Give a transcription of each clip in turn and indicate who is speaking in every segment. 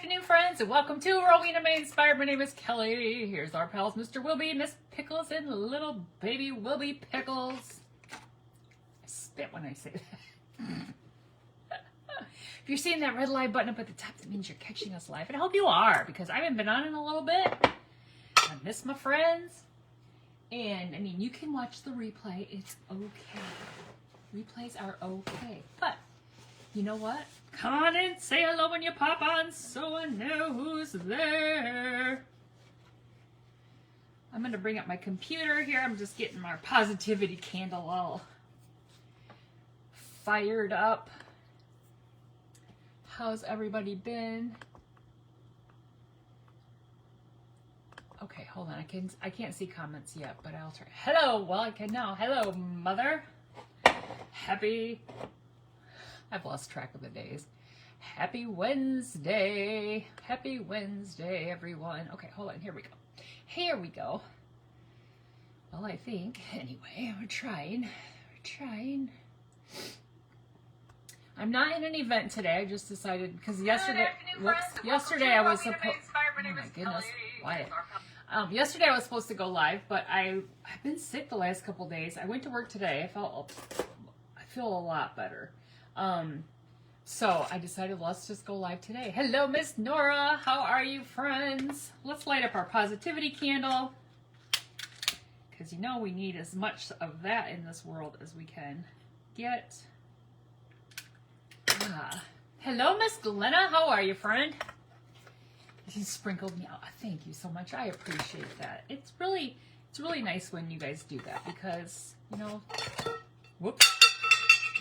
Speaker 1: afternoon, friends, and welcome to Rowena May Inspired. My name is Kelly. Here's our pals, Mr. Wilby, Miss Pickles, and little baby Wilby Pickles. I spit when I say that. If you're seeing that red live button up at the top, that means you're catching us live. And I hope you are, because I haven't been on in a little bit. I miss my friends. And, I mean, you can watch the replay. It's okay. Replays are okay. But, you know what? Come on in, say hello when you pop on so I know who's there. I'm going to bring up my computer here. I'm just getting our positivity candle all fired up. How's everybody been? Okay, hold on. I can't see comments yet, but I'll try. Hello, well I can now. Hello, mother. I've lost track of the days. Happy Wednesday. Happy Wednesday, everyone. Okay, hold on. Here we go. Here we go. Well, I think, anyway, we're trying. I'm not in an event today. I just decided, because yesterday I was supposed, oh my goodness, quiet. Yesterday I was supposed to go live, but I've been sick the last couple days. I went to work today. I feel a lot better. So I decided let's just go live today. Hello, Miss Nora. How are you, friends? Let's light up our positivity candle, because you know we need as much of that in this world as we can get. Hello, Miss Glenna. How are you, friend? She sprinkled me out. Thank you so much. I appreciate that. It's really nice when you guys do that, because, you know, whoops.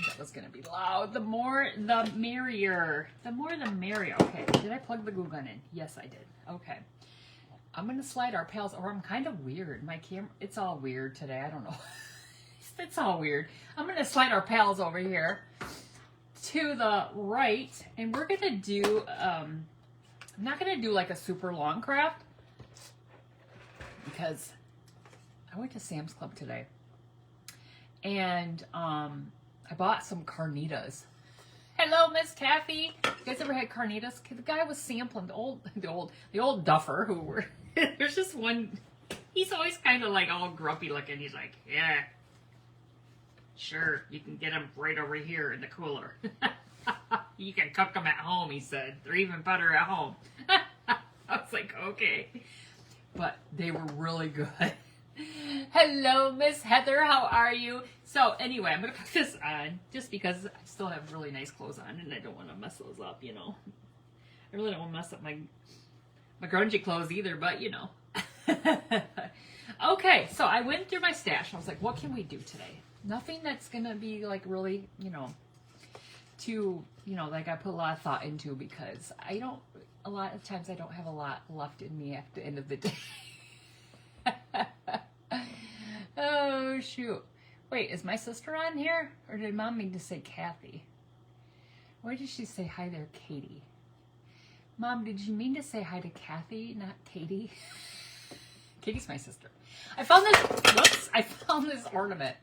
Speaker 1: That was going to be loud. The more, the merrier. The more, the merrier. Okay, did I plug the glue gun in? Yes, I did. Okay. I'm going to slide our pals, or I'm kind of weird. My camera, it's all weird today. I don't know. It's all weird. I'm going to slide our pals over here to the right, and we're going to do, I'm not going to do like a super long craft, because I went to Sam's Club today, and, I bought some carnitas. Hello, Miss Taffy. You guys ever had carnitas? The guy was sampling the old duffer who were. There's just one. He's always kind of like all grumpy looking. He's like, yeah, sure, you can get them right over here in the cooler. You can cook them at home, he said. They're even better at home. I was like, okay, but they were really good. Hello, Miss Heather. How are you? So anyway, I'm going to put this on just because I still have really nice clothes on and I don't want to mess those up, you know. I really don't want to mess up my grungy clothes either, but you know. Okay, so I went through my stash and I was like, what can we do today? Nothing that's going to be like really, you know, too, you know, like I put a lot of thought into, because a lot of times I don't have a lot left in me at the end of the day. Oh, shoot. Wait, is my sister on here? Or did Mom mean to say Kathy? Why did she say hi there, Katie? Mom, did you mean to say hi to Kathy, not Katie? Katie's my sister. I found this ornament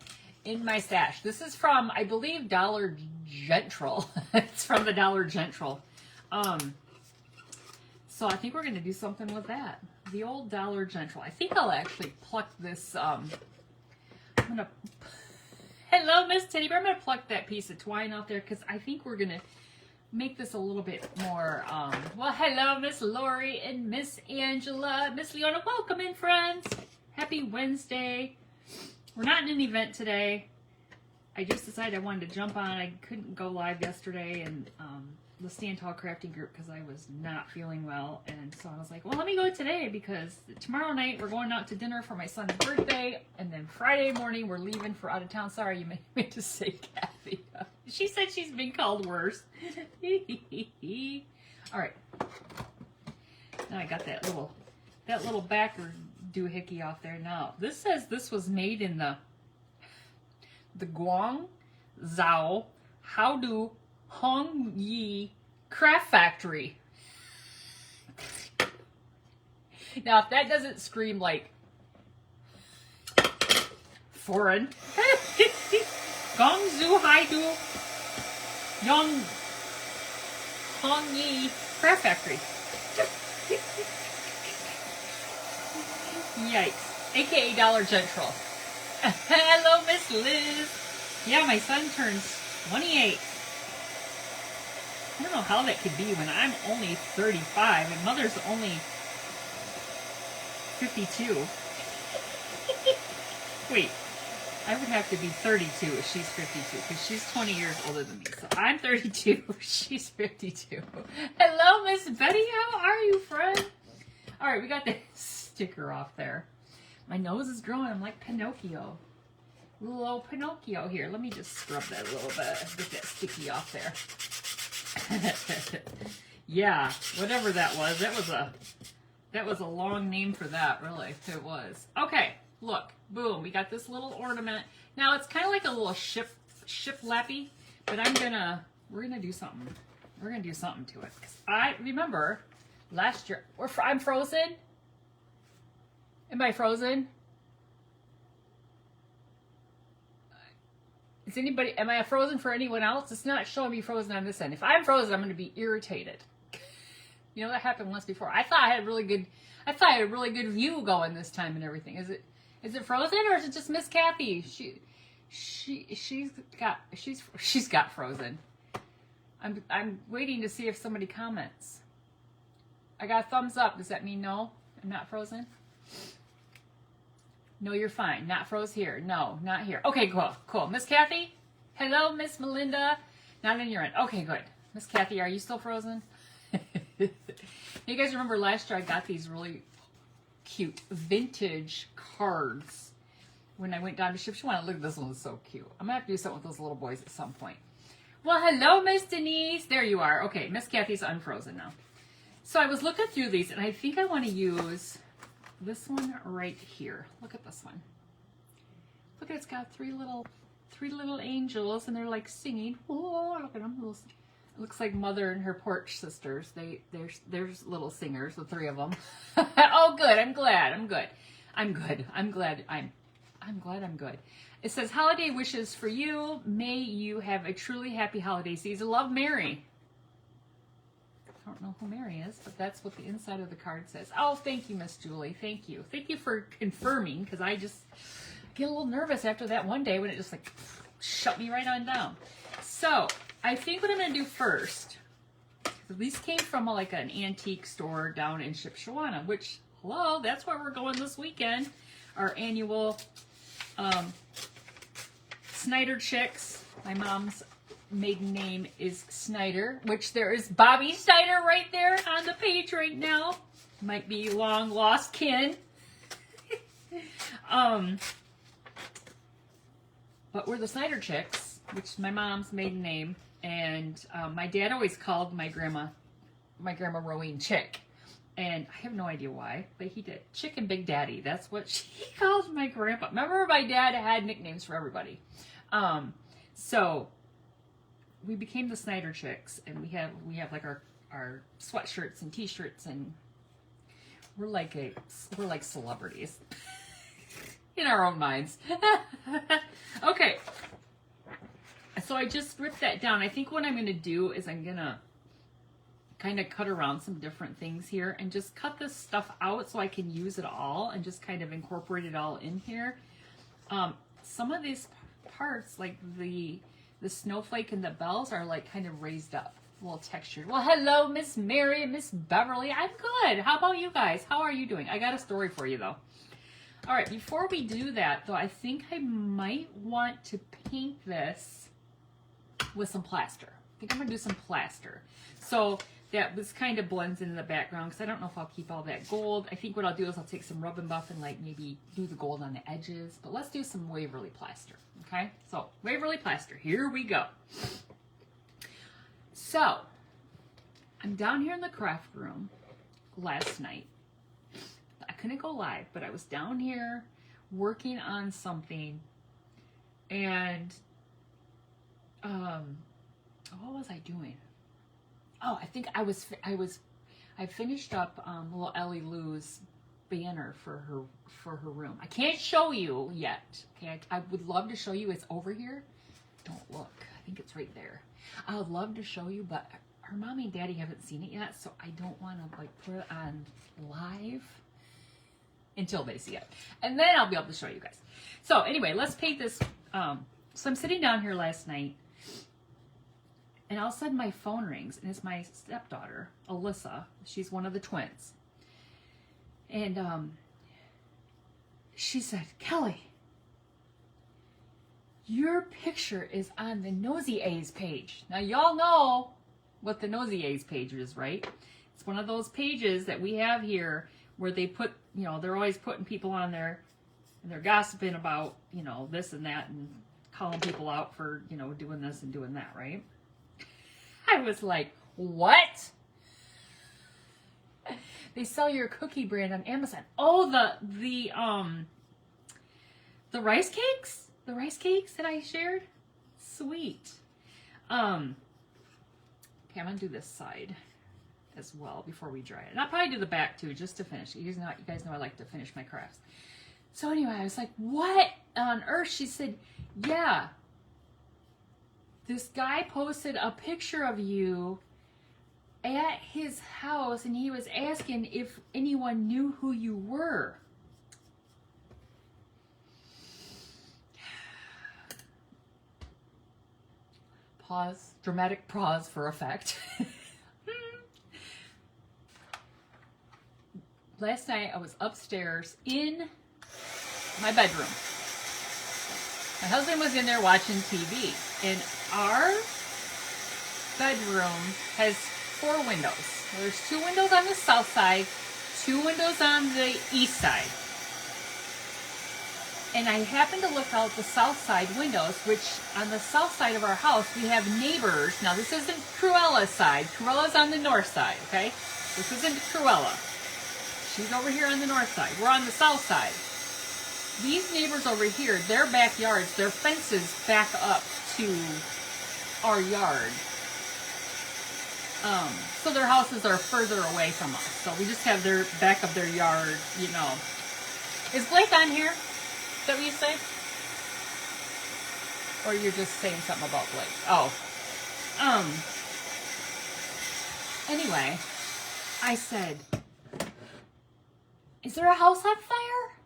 Speaker 1: in my stash. This is from, I believe, Dollar General. It's from the Dollar General. So I think we're going to do something with that. The old Dollar General. I think I'll actually pluck this, hello, Miss Teddy Bear. I'm going to pluck that piece of twine out there, because I think we're going to make this a little bit more, well, hello, Miss Lori and Miss Angela. Miss Leona, welcome in, friends. Happy Wednesday. We're not in an event today. I just decided I wanted to jump on. I couldn't go live yesterday, and, the Stand Tall Crafting group, because I was not feeling well, and so I was like, well, let me go today, because tomorrow night we're going out to dinner for my son's birthday, and then Friday morning we're leaving for out of town. Sorry, you made me to say Kathy. She said she's been called worse. All right, now I got that little backer doohickey off there. Now this says this was made in the Guangzhou Haodu Hong Yi Craft Factory. Now, if that doesn't scream like foreign, Guangzhou Haidu Yong Hong Yi Craft Factory. Yikes. AKA Dollar General. Hello, Miss Liz. Yeah, my son turns 28. I don't know how that could be when I'm only 35 and Mother's only 52. Wait, I would have to be 32 if she's 52 because she's 20 years older than me. So I'm 32, she's 52. Hello, Miss Betty. How are you, friend? All right, we got the sticker off there. My nose is growing. I'm like Pinocchio. Little old Pinocchio here. Let me just scrub that a little bit. Get that sticky off there. Yeah, whatever that was. That was a long name for that, really. It was. Okay, look. Boom. We got this little ornament. Now it's kind of like a little ship lappy, but we're gonna do something. We're gonna do something to it. 'Cause I remember last year. I'm frozen. Am I frozen? Is anybody? Am I frozen for anyone else? It's not showing me frozen on this end. If I'm frozen, I'm going to be irritated. You know, that happened once before. I thought I had a really good view going this time and everything. Is it frozen or is it just Miss Kathy? She's got frozen. I'm waiting to see if somebody comments. I got a thumbs up. Does that mean no? I'm not frozen? No, you're fine. Not froze here. No, not here. Okay, cool. Miss Kathy? Hello, Miss Melinda? Not in your end. Okay, good. Miss Kathy, are you still frozen? You guys remember last year I got these really cute vintage cards when I went down to Shipshewana. Look at this one. It's so cute. I'm going to have to do something with those little boys at some point. Well, hello, Miss Denise. There you are. Okay, Miss Kathy's unfrozen now. So I was looking through these, and I think I want to use this one right here. Look at this one. Look at it's got three little angels, and they're like singing. Oh, look at them. It looks like Mother and her porch sisters. They're little singers, the three of them. Oh, good. I'm glad. I'm good. It says holiday wishes for you. May you have a truly happy holiday season. Love, Mary. I don't know who Mary is, but that's what the inside of the card says. Oh, thank you, Miss Julie. Thank you. Thank you for confirming, because I just get a little nervous after that one day when it just like shut me right on down. So I think what I'm going to do first, these came from like an antique store down in Shipshewana, which, hello, that's where we're going this weekend. Our annual Snyder Chicks. My mom's maiden name is Snyder, which there is Bobby Snyder right there on the page right now. Might be long lost kin. But we're the Snyder Chicks, which is my mom's maiden name, and my dad always called my grandma Rowene Chick, and I have no idea why, but he did. Chick and Big Daddy, that's what he called my grandpa. Remember, my dad had nicknames for everybody. So we became the Snyder Chicks, and we have like our sweatshirts and t-shirts, and we're like celebrities in our own minds. Okay, so I just ripped that down. I think what I'm going to do is I'm going to kind of cut around some different things here and just cut this stuff out so I can use it all and just kind of incorporate it all in here. Some of these parts, like the snowflake and the bells, are like kind of raised up, a little textured. Well, hello, Miss Mary and Miss Beverly. I'm good. How about you guys? How are you doing? I got a story for you, though. All right, before we do that, though, I think I might want to paint this with some plaster. I think I'm going to do some plaster. So that this kind of blends in the background, because I don't know if I'll keep all that gold. I think what I'll do is I'll take some Rub and Buff and like maybe do the gold on the edges. But let's do some Waverly plaster, okay? So Waverly plaster, here we go. So I'm down here in the craft room last night. I couldn't go live, but I was down here working on something, and what was I doing? Oh, I think I finished up little Ellie Lou's banner for her room. I can't show you yet. Okay, I would love to show you. It's over here. Don't look. I think it's right there. I would love to show you, but her mommy and daddy haven't seen it yet, so I don't want to like put it on live until they see it. And then I'll be able to show you guys. So anyway, let's paint this. So I'm sitting down here last night, and all of a sudden my phone rings, and it's my stepdaughter, Alyssa. She's one of the twins. And she said, Kelly, your picture is on the Nosy A's page. Now y'all know what the Nosy A's page is, right? It's one of those pages that we have here where they put, you know, they're always putting people on there and they're gossiping about, you know, this and that and calling people out for, you know, doing this and doing that, right? I was like, what? They sell your cookie brand on Amazon. Oh, the rice cakes? The rice cakes that I shared? Sweet. Okay, I'm gonna do this side as well before we dry it. And I'll probably do the back too, just to finish. You guys know I like to finish my crafts. So anyway, I was like, what on earth? She said, yeah, this guy posted a picture of you at his house and he was asking if anyone knew who you were. Pause, dramatic pause for effect. Last night I was upstairs in my bedroom. My husband was in there watching TV, and our bedroom has 4 windows. There's 2 windows on the south side, 2 windows on the east side. And I happened to look out the south side windows, which on the south side of our house, we have neighbors. Now, this isn't Cruella's side. Cruella's on the north side, okay? This isn't Cruella. She's over here on the north side. We're on the south side. These neighbors over here, their backyards, their fences back up to our yard. So their houses are further away from us. So we just have their back of their yard, you know. Is Blake on here? Is that what you say? Or you're just saying something about Blake? Oh. Anyway, I said, is there a house on fire?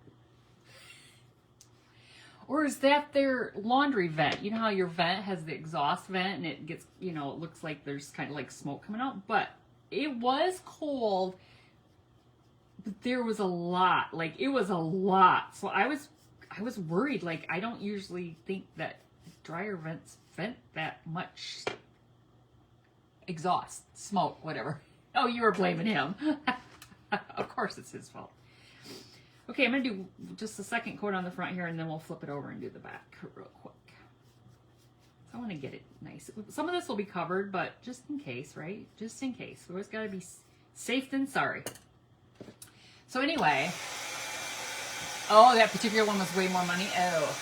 Speaker 1: Or is that their laundry vent? You know how your vent has the exhaust vent and it gets, you know, it looks like there's kind of like smoke coming out. But it was cold. But there was a lot. Like, it was a lot. So I was worried. Like, I don't usually think that dryer vents vent that much exhaust, smoke, whatever. Oh, you were blaming him. Of course it's his fault. Okay, I'm going to do just a second coat on the front here, and then we'll flip it over and do the back real quick. So I want to get it nice. Some of this will be covered, but just in case, right? Just in case. We always got to be safe than sorry. So anyway, oh, that particular one was way more money. Oh.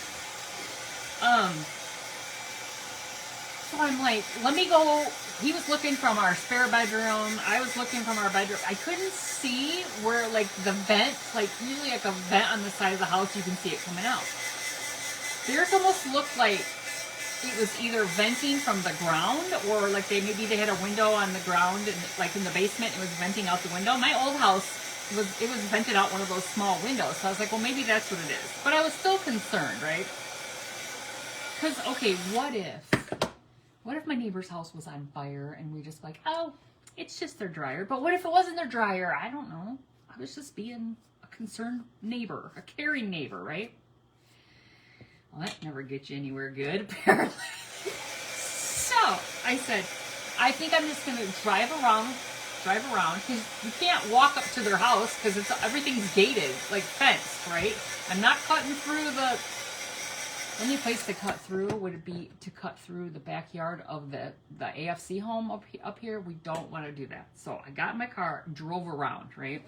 Speaker 1: So I'm like, let me go. He was looking from our spare bedroom. I was looking from our bedroom. I couldn't see where, like, the vent, like, usually like a vent on the side of the house, you can see it coming out. Theirs almost looked like it was either venting from the ground or like maybe they had a window on the ground and like in the basement, it was venting out the window. My old house, it was vented out one of those small windows. So I was like, well, maybe that's what it is. But I was still concerned, right? Because, okay, what if my neighbor's house was on fire and we just like, oh, it's just their dryer. But what if it wasn't their dryer? I don't know. I was just being a concerned neighbor, a caring neighbor, right? Well, that never gets you anywhere good, apparently. So I said, I think I'm just going to drive around, because you can't walk up to their house because everything's gated, like fenced, right? I'm not cutting through the only place to cut through would be to cut through the backyard of the AFC home up here. We don't want to do that. So I got in my car, drove around, right?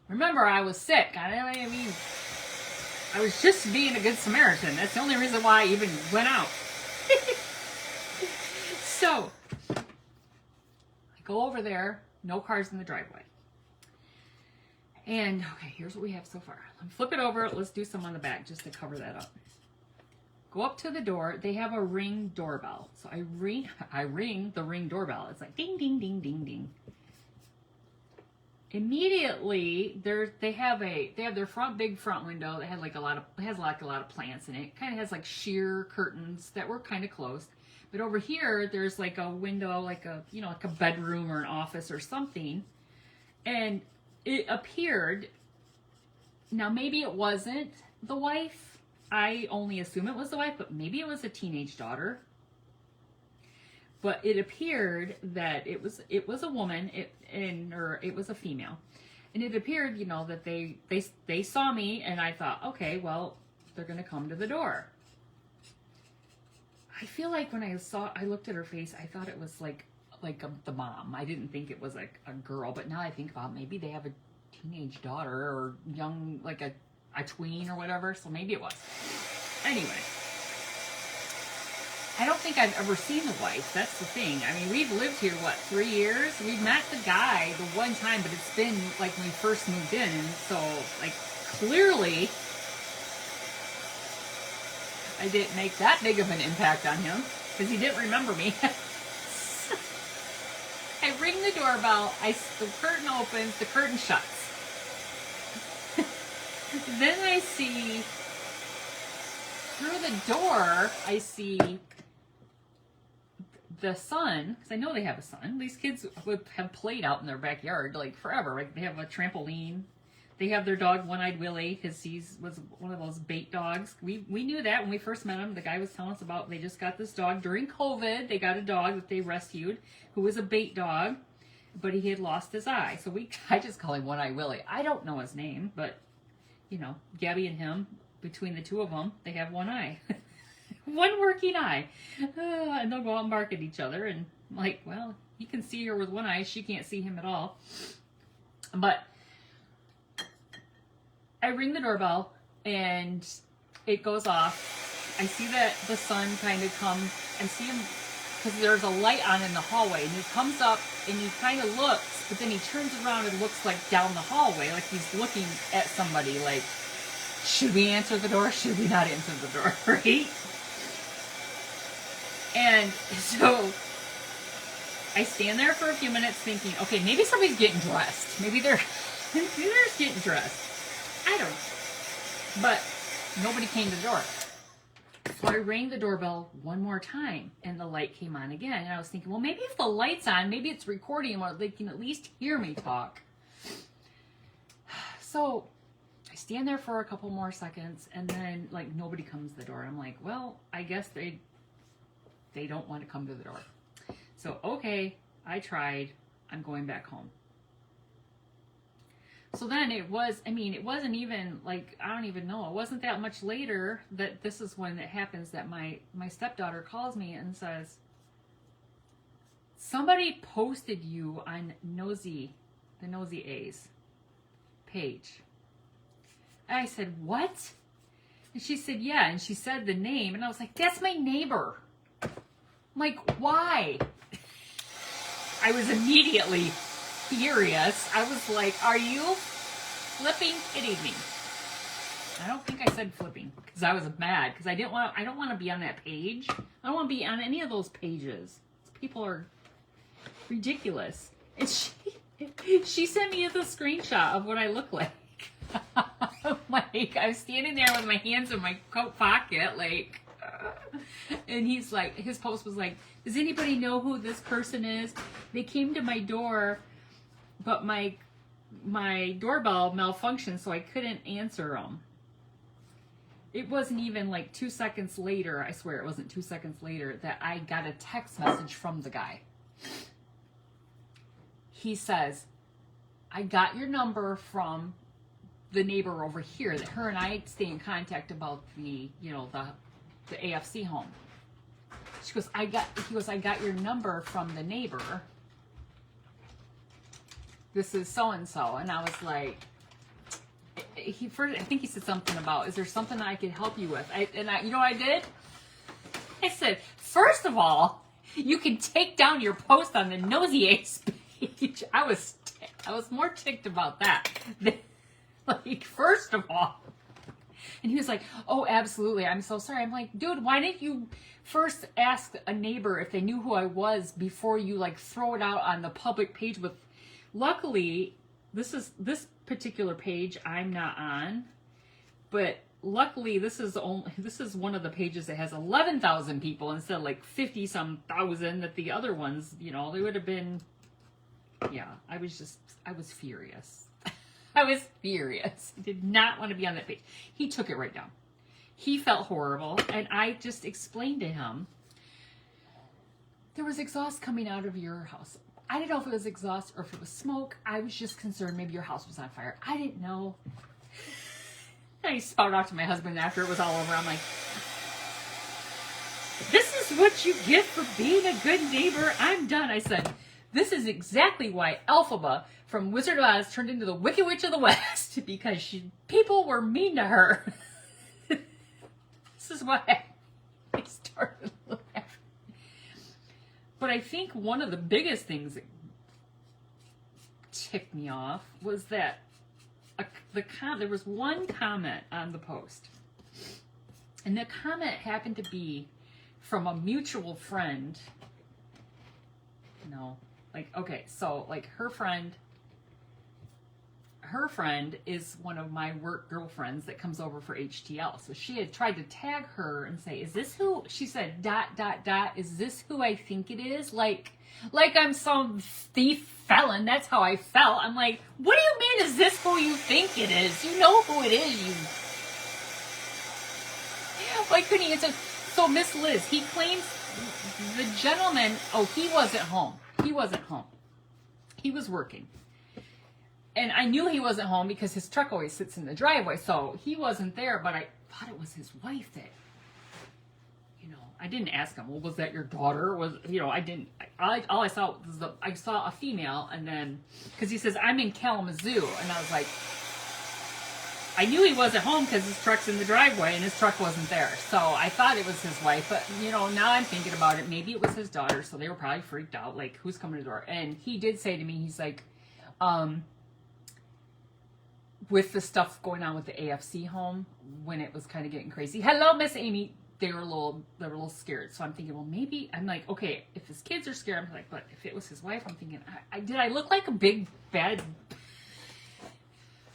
Speaker 1: Remember, I was sick. I mean, I was just being a good Samaritan. That's the only reason why I even went out. So I go over there. No cars in the driveway. And, okay, here's what we have so far. Let me flip it over. Let's do some on the back just to cover that up. go up to the door. They have a Ring doorbell. So I ring the Ring doorbell. It's like ding, ding, ding, ding, ding. Immediately, they have their big front window that had like a lot of plants in it. It kind of has like sheer curtains that were kind of closed. But over here, there's like a window, like a bedroom or an office or something. And it appeared, now maybe it wasn't the wife. I only assume it was the wife, but maybe it was a teenage daughter. But it appeared that it was a woman, or it was a female, and it appeared, that they saw me, and I thought, okay, well, they're gonna come to the door. I feel like when I looked at her face, I thought it was like the mom. I didn't think it was like a girl, but now I think about maybe they have a teenage daughter or young, like a tween or whatever. So maybe it was. Anyway. I don't think I've ever seen the wife. That's the thing. I mean, we've lived here, 3 years? We've met the guy the one time, but it's been like when we first moved in. And so, like, clearly, I didn't make that big of an impact on him because he didn't remember me. I ring the doorbell. The curtain opens. The curtain shuts. Then I see, through the door, I see the son, because I know they have a son. These kids have played out in their backyard like forever. Like they have a trampoline. They have their dog, One-Eyed Willie, because he was one of those bait dogs. We knew that when we first met him. The guy was telling us about, they just got this dog during COVID. They got a dog that they rescued who was a bait dog, but he had lost his eye. So I just call him One-Eyed Willie. I don't know his name, but Gabby and him, between the two of them, they have one eye. One working eye. And they'll go out and bark at each other. And I'm like, well, he can see her with one eye. She can't see him at all. But I ring the doorbell and it goes off. I see that the son kind of come and see him, because there's a light on in the hallway. And he comes up and he kind of looks, but then he turns around and looks like down the hallway, like he's looking at somebody like, should we answer the door? Should we not answer the door? Right? And so I stand there for a few minutes thinking, okay, maybe somebody's getting dressed. Maybe they're just getting dressed. I don't know. But nobody came to the door. So I rang the doorbell one more time and the light came on again. And I was thinking, well, maybe if the light's on, maybe it's recording or they can at least hear me talk. So I stand there for a couple more seconds and then like nobody comes to the door. I'm like, well, I guess they don't want to come to the door. So, okay, I tried. I'm going back home. So then it wasn't even like, I don't even know. It wasn't that much later that this is when it happens that my stepdaughter calls me and says, somebody posted you on the Nosy A's page. And I said, what? And she said, yeah. And she said the name. And I was like, that's my neighbor. I'm like, why? I was immediately furious. I was like, are you flipping kidding me? I don't think I said flipping because I was mad because I don't want to be on that page. I don't want to be on any of those pages. People are ridiculous. And she sent me the screenshot of what I look like. Like I was standing there with my hands in my coat pocket, like, and he's like, his post was like, does anybody know who this person is? They came to my door, but my doorbell malfunctioned, so I couldn't answer them. It wasn't even like 2 seconds later, I swear it wasn't 2 seconds later, that I got a text message from the guy. He says, I got your number from the neighbor over here, that her and I stay in contact about the AFC home. He goes, I got your number from the neighbor. This is so-and-so. And I was like, I think he said something about, is there something I could help you with? You know what I did? I said, first of all, you can take down your post on the Nosy Ace page. I was more ticked about that. Like, first of all, And he was like, oh, absolutely. I'm so sorry. I'm like, dude, why didn't you first ask a neighbor if they knew who I was before you like throw it out on the public page with, luckily, this particular page I'm not on, but luckily this is one of the pages that has 11,000 people instead of like 50 some thousand that the other ones, you know, they would have been, yeah, I was furious. I was furious. I did not want to be on that page. He took it right down. He felt horrible, and I just explained to him, there was exhaust coming out of your house. I didn't know if it was exhaust or if it was smoke. I was just concerned maybe your house was on fire. I didn't know. I spouted out to my husband after it was all over. I'm like, this is what you get for being a good neighbor. I'm done. I said, this is exactly why Elphaba from Wizard of Oz turned into the Wicked Witch of the West, because people were mean to her. This is why I started laughing. But I think one of the biggest things that ticked me off was that there was one comment on the post. And the comment happened to be from a mutual friend. No, like, okay, so like her friend is one of my work girlfriends that comes over for HTL. So she had tried to tag her and say, is this who, she said, ... is this who I think it is? Like I'm some thief felon. That's how I felt. I'm like, what do you mean, is this who you think it is? You know who it is, you. Why couldn't he answer? So Miss Liz, he claims the gentleman, oh, he wasn't home. He wasn't home. He was working. And I knew he wasn't home because his truck always sits in the driveway, so he wasn't there, but I thought it was his wife that, you know, I didn't ask him, well, was that your daughter? All I saw was I saw a female, and then, because he says, I'm in Kalamazoo, and I was like, I knew he wasn't home because his truck's in the driveway, and his truck wasn't there, so I thought it was his wife, but, you know, now I'm thinking about it, maybe it was his daughter, so they were probably freaked out, like, who's coming to the door? And he did say to me, he's like, with the stuff going on with the AFC home, when it was kind of getting crazy. Hello, Miss Amy. They were a little scared. So I'm thinking, well, maybe, I'm like, okay, if his kids are scared, I'm like, but if it was his wife, I'm thinking, did I look like a big bad?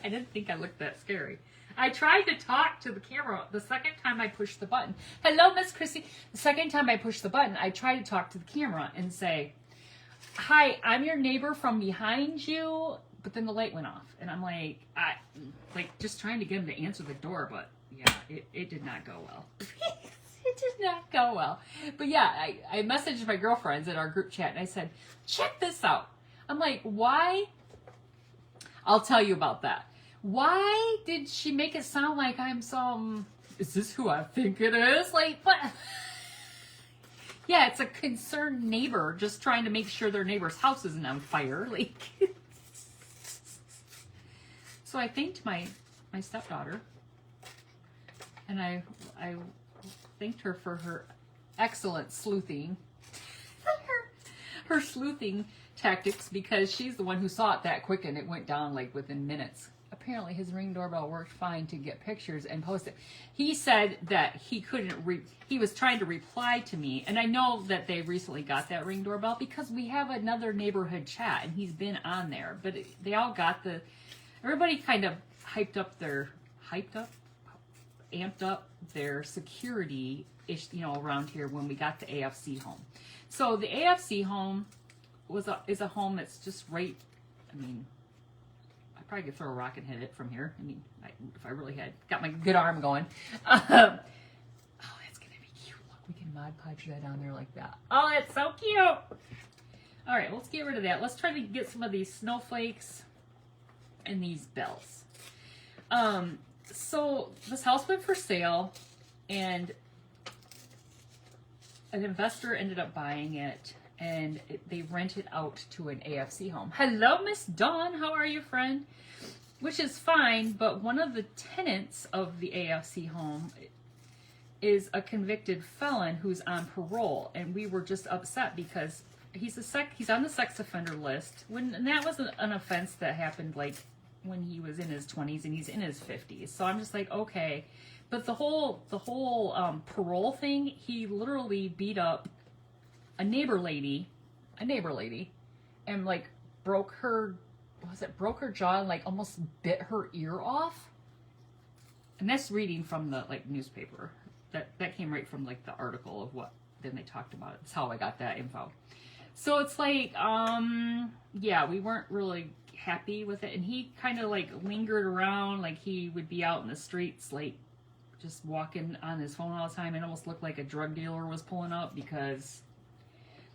Speaker 1: I didn't think I looked that scary. I tried to talk to the camera the second time I pushed the button. Hello, Miss Chrissy. The second time I pushed the button, I tried to talk to the camera and say, hi, I'm your neighbor from behind you. But then the light went off, and I'm like, just trying to get him to answer the door, but yeah, it did not go well. It did not go well. But yeah, I messaged my girlfriends in our group chat, and I said, check this out. I'm like, why? I'll tell you about that. Why did she make it sound like I'm is this who I think it is? Like, what? Yeah, it's a concerned neighbor just trying to make sure their neighbor's house isn't on fire. Like, so I thanked my stepdaughter, and I thanked her for her excellent sleuthing, her sleuthing tactics, because she's the one who saw it that quick, and it went down like within minutes. Apparently his Ring doorbell worked fine to get pictures and post it. He said that he couldn't he was trying to reply to me, and I know that they recently got that Ring doorbell because we have another neighborhood chat, and he's been on there, but they all got everybody kind of amped up their security around here when we got the AFC home. So the AFC home is a home that's just right. I mean, I probably could throw a rock and hit it from here. I mean, if I really had got my good arm going. Oh, that's gonna be cute. Look, we can Mod Podge that on there like that. Oh, that's so cute. All right, let's get rid of that. Let's try to get some of these snowflakes and these bells. So this house went for sale, and an investor ended up buying it, and they rented out to an AFC home. Hello, Miss Dawn. How are you, friend? Which is fine, but one of the tenants of the AFC home is a convicted felon who's on parole, and we were just upset because he's on the sex offender list. And that was an offense that happened when he was in his 20s and he's in his 50s. So I'm just like, okay. But the whole parole thing, he literally beat up a neighbor lady, and like broke her jaw and like almost bit her ear off. And that's reading from the like newspaper. That came right from like the article of what then they talked about it. That's how I got that info. So it's like, yeah, we weren't really happy with it. And he kind of like lingered around, like he would be out in the streets, like just walking on his phone all the time. It almost looked like a drug dealer was pulling up, because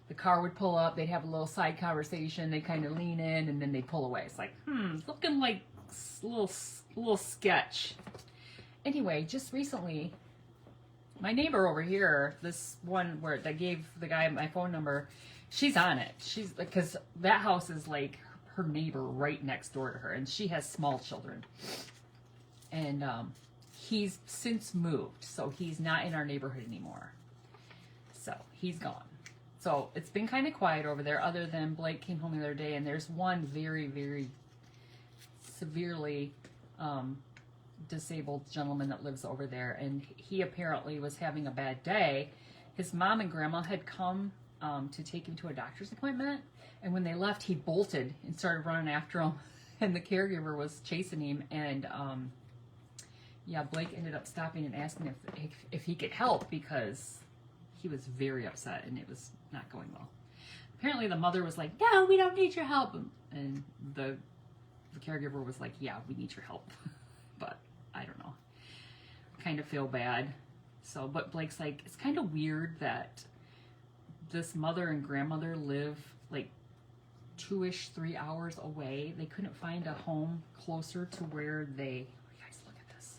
Speaker 1: the car would pull up, they'd have a little side conversation, they kind of lean in, and then they pull away. It's like, looking like a little sketch. Anyway, just recently, my neighbor over here, this one where that gave the guy my phone number, she's on it. She's because that house is like her neighbor right next door to her, and she has small children. And he's since moved, so he's not in our neighborhood anymore. So he's gone. So it's been kind of quiet over there, other than Blake came home the other day, and there's one very, very severely disabled gentleman that lives over there, and he apparently was having a bad day. His mom and grandma had come to take him to a doctor's appointment, and when they left, he bolted and started running after him, and the caregiver was chasing him, and yeah, Blake ended up stopping and asking if he could help, because he was very upset and it was not going well. Apparently the mother was like, no, we don't need your help, and the caregiver was like, yeah, we need your help. But I don't know, kind of feel bad. So, but Blake's like, it's kind of weird that this mother and grandmother live like 3 hours away. They couldn't find a home closer to where they, guys, look at this,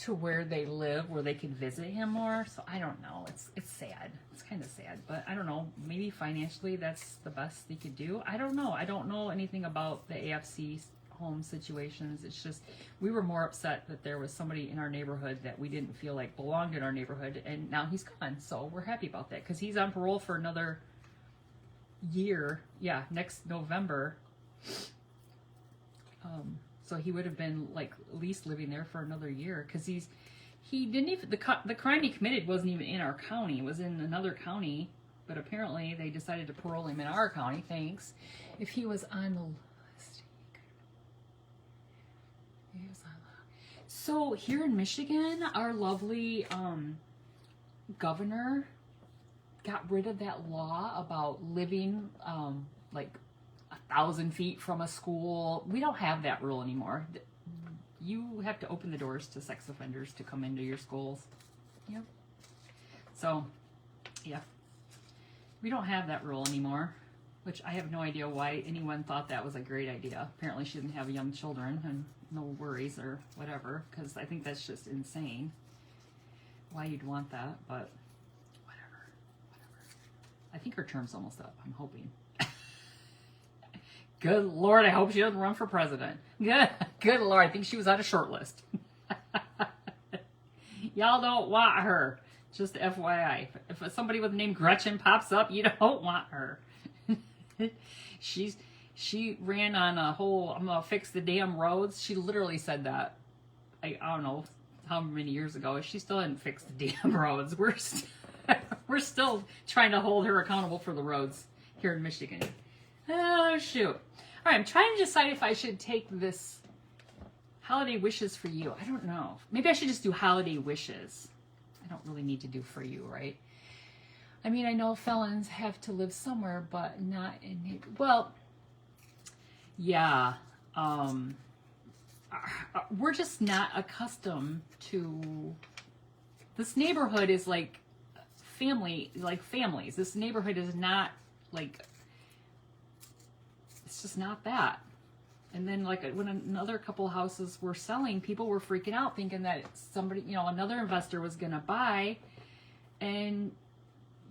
Speaker 1: to where they live, where they can visit him more. So I don't know. It's sad. It's kind of sad, but I don't know. Maybe financially that's the best they could do. I don't know. I don't know anything about the AFC home situations. It's just, we were more upset that there was somebody in our neighborhood that we didn't feel like belonged in our neighborhood, and now he's gone. So we're happy about that, because he's on parole for another year. Yeah, next November. So he would have been like at least living there for another year, because he didn't even, the crime he committed wasn't even in our county. It was in another county, but apparently they decided to parole him in our county. Thanks. If he was on the list, he was on the... So here in Michigan, our lovely governor got rid of that law about living like 1,000 feet from a school. We don't have that rule anymore. You have to open the doors to sex offenders to come into your schools. Yep. So, yeah. We don't have that rule anymore, which I have no idea why anyone thought that was a great idea. Apparently she didn't have young children and no worries or whatever, because I think that's just insane why you'd want that, but whatever. I think her term's almost up, I'm hoping. Good Lord, I hope she doesn't run for president. Good Lord, I think she was on a short list. Y'all don't want her. Just FYI. If somebody with the name Gretchen pops up, you don't want her. She ran on a whole, I'm going to fix the damn roads. She literally said that. I don't know how many years ago. She still hadn't fixed the damn roads. We're still trying to hold her accountable for the roads here in Michigan. Oh, shoot. All right, I'm trying to decide if I should take this holiday wishes for you. I don't know. Maybe I should just do holiday wishes. I don't really need to do for you, right? I mean, I know felons have to live somewhere, but not in... Well, yeah. We're just not accustomed to... This neighborhood is like families. This neighborhood is not like... It's just not that. And then like when another couple houses were selling, people were freaking out thinking that somebody, another investor was going to buy and,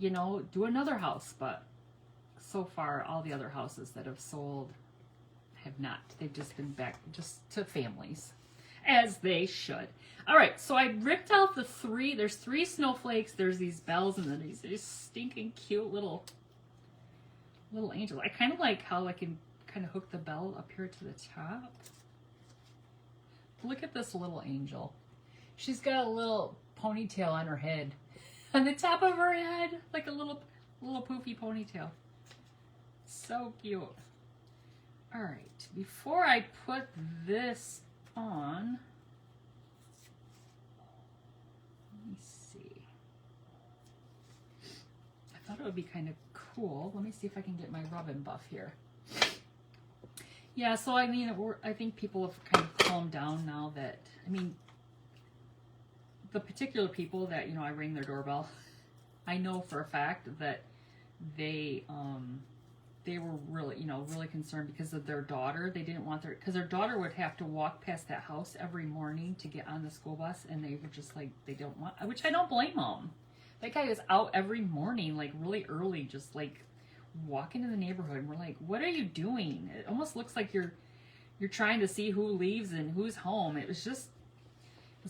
Speaker 1: do another house. But so far, all the other houses that have sold have not. They've just been back just to families, as they should. All right, so I ripped out the three. There's 3 snowflakes. There's these bells, and then these stinking cute little angels. I kind of like how I can kind of hook the bell up here to the top. Look at this little angel. She's got a little ponytail on her head. On the top of her head, like a little poofy ponytail. So cute. All right, before I put this on, let me see. I thought it would be kind of cool. Let me see if I can get my rub and buff here. Yeah, so I mean, I think people have kind of calmed down now that, I mean, the particular people that, you know, I ring their doorbell, I know for a fact that they were really, you know, really concerned because of their daughter. They didn't want because their daughter would have to walk past that house every morning to get on the school bus, and they were just like, they don't want, which I don't blame them. That guy is out every morning, like really early, just like walking in the neighborhood, and we're like, what are you doing? It almost looks like you're trying to see who leaves and who's home. It was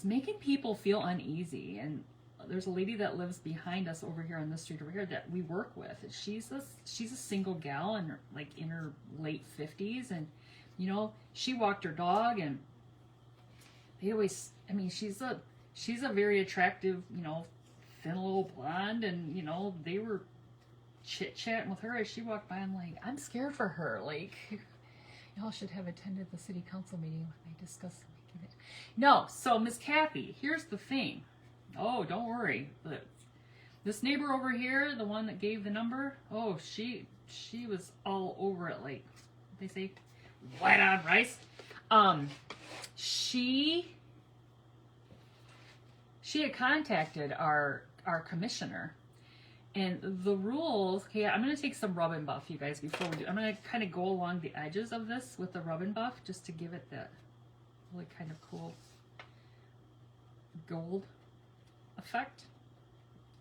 Speaker 1: making people feel uneasy. And there's a lady that lives behind us over here on this street over here that we work with. She's a single gal and in her late 50s, and you know, she walked her dog, and they always, I mean, she's a very attractive, you know, thin little blonde, and you know, they were chit-chatting with her as she walked by. I'm like, I'm scared for her. Like, y'all should have attended the city council meeting when they discussed the making it. No, so Miss Kathy, here's the thing. Oh, don't worry. This neighbor over here, the one that gave the number, oh, she was all over it, like they say, white on rice. She had contacted our commissioner. And the rules, okay, I'm going to take some rub and buff, you guys, before we do. I'm going to kind of go along the edges of this with the rub and buff just to give it that really kind of cool gold effect.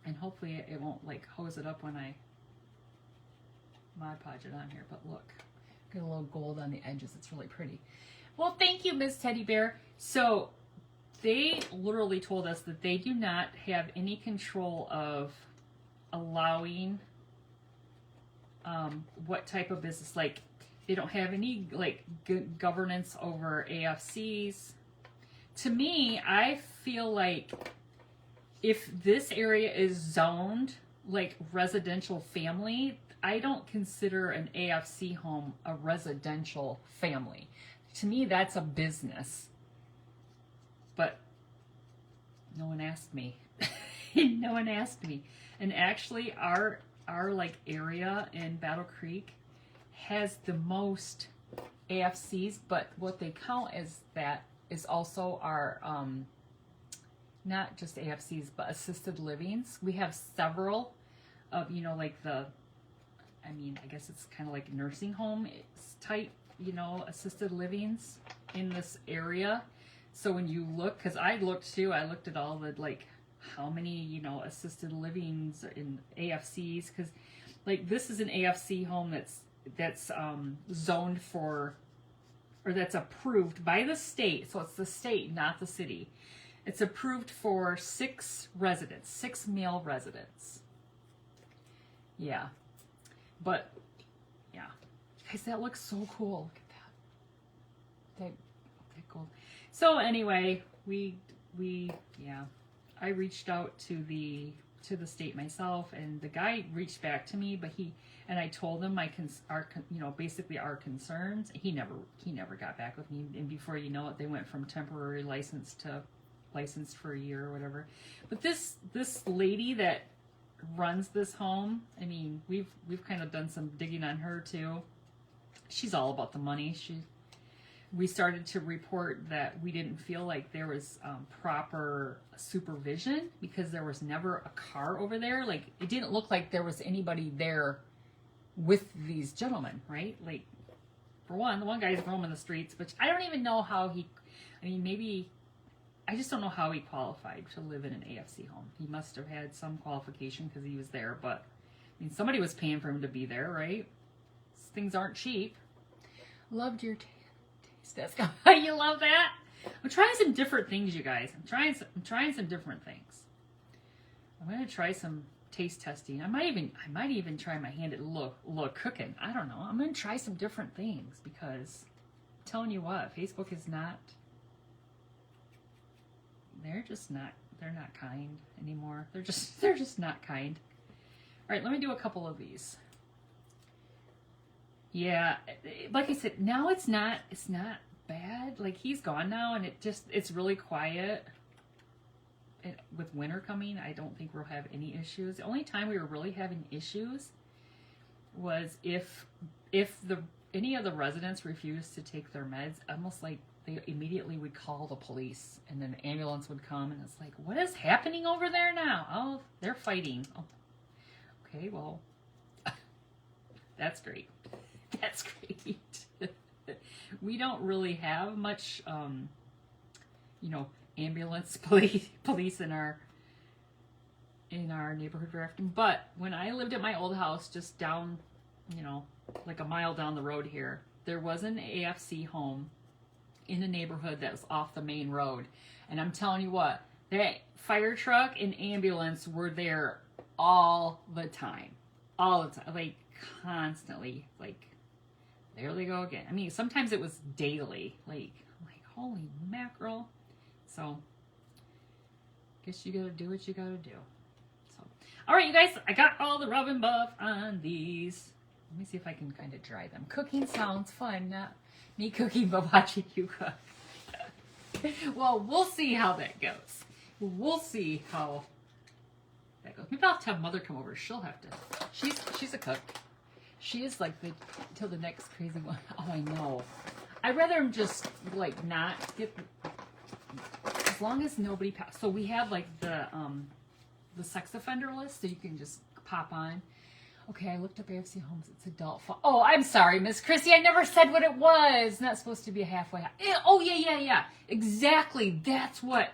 Speaker 1: And hopefully it won't like hose it up when I Mod Podge it on here. But look, get a little gold on the edges. It's really pretty. Well, thank you, Miss Teddy Bear. So they literally told us that they do not have any control of allowing what type of business, like they don't have any like governance over AFCs. To me, I feel like if this area is zoned like residential family, I don't consider an AFC home a residential family. To me, that's a business. But no one asked me. No one asked me. And actually, our like area in Battle Creek has the most AFCs, but what they count as that is also our not just AFCs, but assisted livings. We have several of, you know, like the, I mean, I guess it's kind of like nursing home type, you know, assisted livings in this area. So when you look, because I looked too, I looked at all the like how many, you know, assisted livings in AFCs, because like this is an AFC home that's zoned for, or that's approved by the state. So it's the state, not the city. It's approved for 6 residents, 6 male residents. Yeah, but yeah, guys, that looks so cool. Look at that. That gold. So anyway, we yeah, I reached out to the state myself, and the guy reached back to me, but and I told him basically our concerns. He never got back with me, and before you know it, they went from temporary license to licensed for a year or whatever. But this lady that runs this home, I mean, we've kind of done some digging on her too. She's all about the money. We started to report that we didn't feel like there was proper supervision because there was never a car over there. Like, it didn't look like there was anybody there with these gentlemen, right? Like, for one, the one guy's roaming the streets, which I don't even know how I just don't know how he qualified to live in an AFC home. He must have had some qualification because he was there, but I mean, somebody was paying for him to be there, right? Things aren't cheap. Loved your taste test. You love that? I'm trying some different things, you guys. I'm trying some different things. I'm gonna try some taste testing. I might even try my hand at a little cooking. I don't know. I'm gonna try some different things because I'm telling you what, Facebook is not. They're not kind anymore. They're just not kind. All right, let me do a couple of these. Yeah, like I said, now it's not bad. Like he's gone now, and it's really quiet. And with winter coming, I don't think we'll have any issues. The only time we were really having issues was if any of the residents refused to take their meds, almost like they immediately would call the police, and then an ambulance would come, and it's like, what is happening over there now? Oh, they're fighting. Oh, okay, well, that's great. That's great. We don't really have much, ambulance police in our neighborhood very often. But when I lived at my old house, just down, like a mile down the road here, there was an AFC home in a neighborhood that was off the main road. And I'm telling you what, that fire truck and ambulance were there all the time, like constantly, like there they go again. I mean, sometimes it was daily, like holy mackerel. So guess you gotta do what you gotta do. So, all right, you guys, I got all the rub and buff on these. Let me see if I can kind of dry them. Cooking sounds fun, not me cooking, but watching you cook. Well, we'll see how that goes. We'll see how that goes. Maybe I'll have to have Mother come over. She'll have to. She's a cook. She is like till the next crazy one. Oh, I know. I'd rather just like not get. As long as nobody passed. So we have like the sex offender list, so you can just pop on. Okay, I looked up AFC homes. It's adult. Oh, I'm sorry, Miss Chrissy. I never said what it was. It's not supposed to be a halfway house. Oh, yeah. Exactly. That's what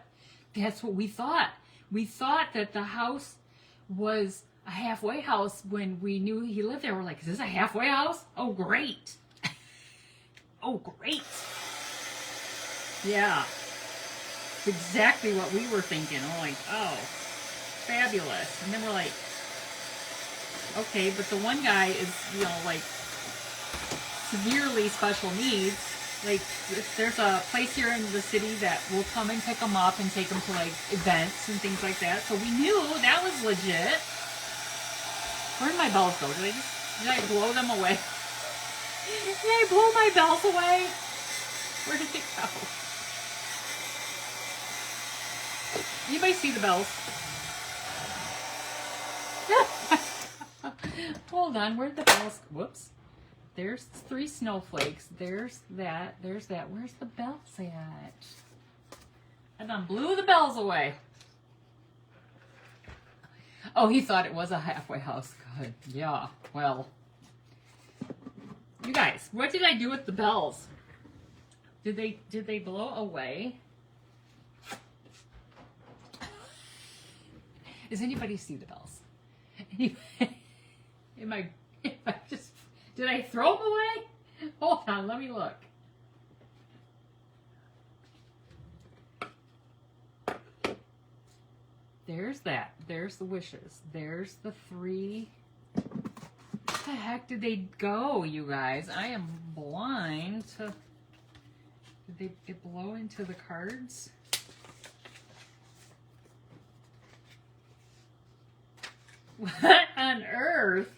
Speaker 1: we thought. We thought that the house was a halfway house when we knew he lived there. We're like, is this a halfway house? Oh, great. Oh, great. Yeah. It's exactly what we were thinking. We're like, oh, fabulous. And then we're like, okay, but the one guy is, like severely special needs. Like, there's a place here in the city that will come and pick them up and take them to like events and things like that. So we knew that was legit. Where did my bells go? Did I blow them away? Did I blow my bells away? Where did it go? Anybody see the bells? Hold on, where'd the bells? Whoops. There's 3 snowflakes. There's that. There's that. Where's the bells at? I done blew the bells away. Oh, he thought it was a halfway house. Good. Yeah. Well. You guys, what did I do with the bells? Did they blow away? Does anybody see the bells? Did I throw them away? Hold on, let me look. There's that. There's the wishes. There's the 3. Where the heck did they go, you guys? I am blind to... Did it blow into the cards? What on earth?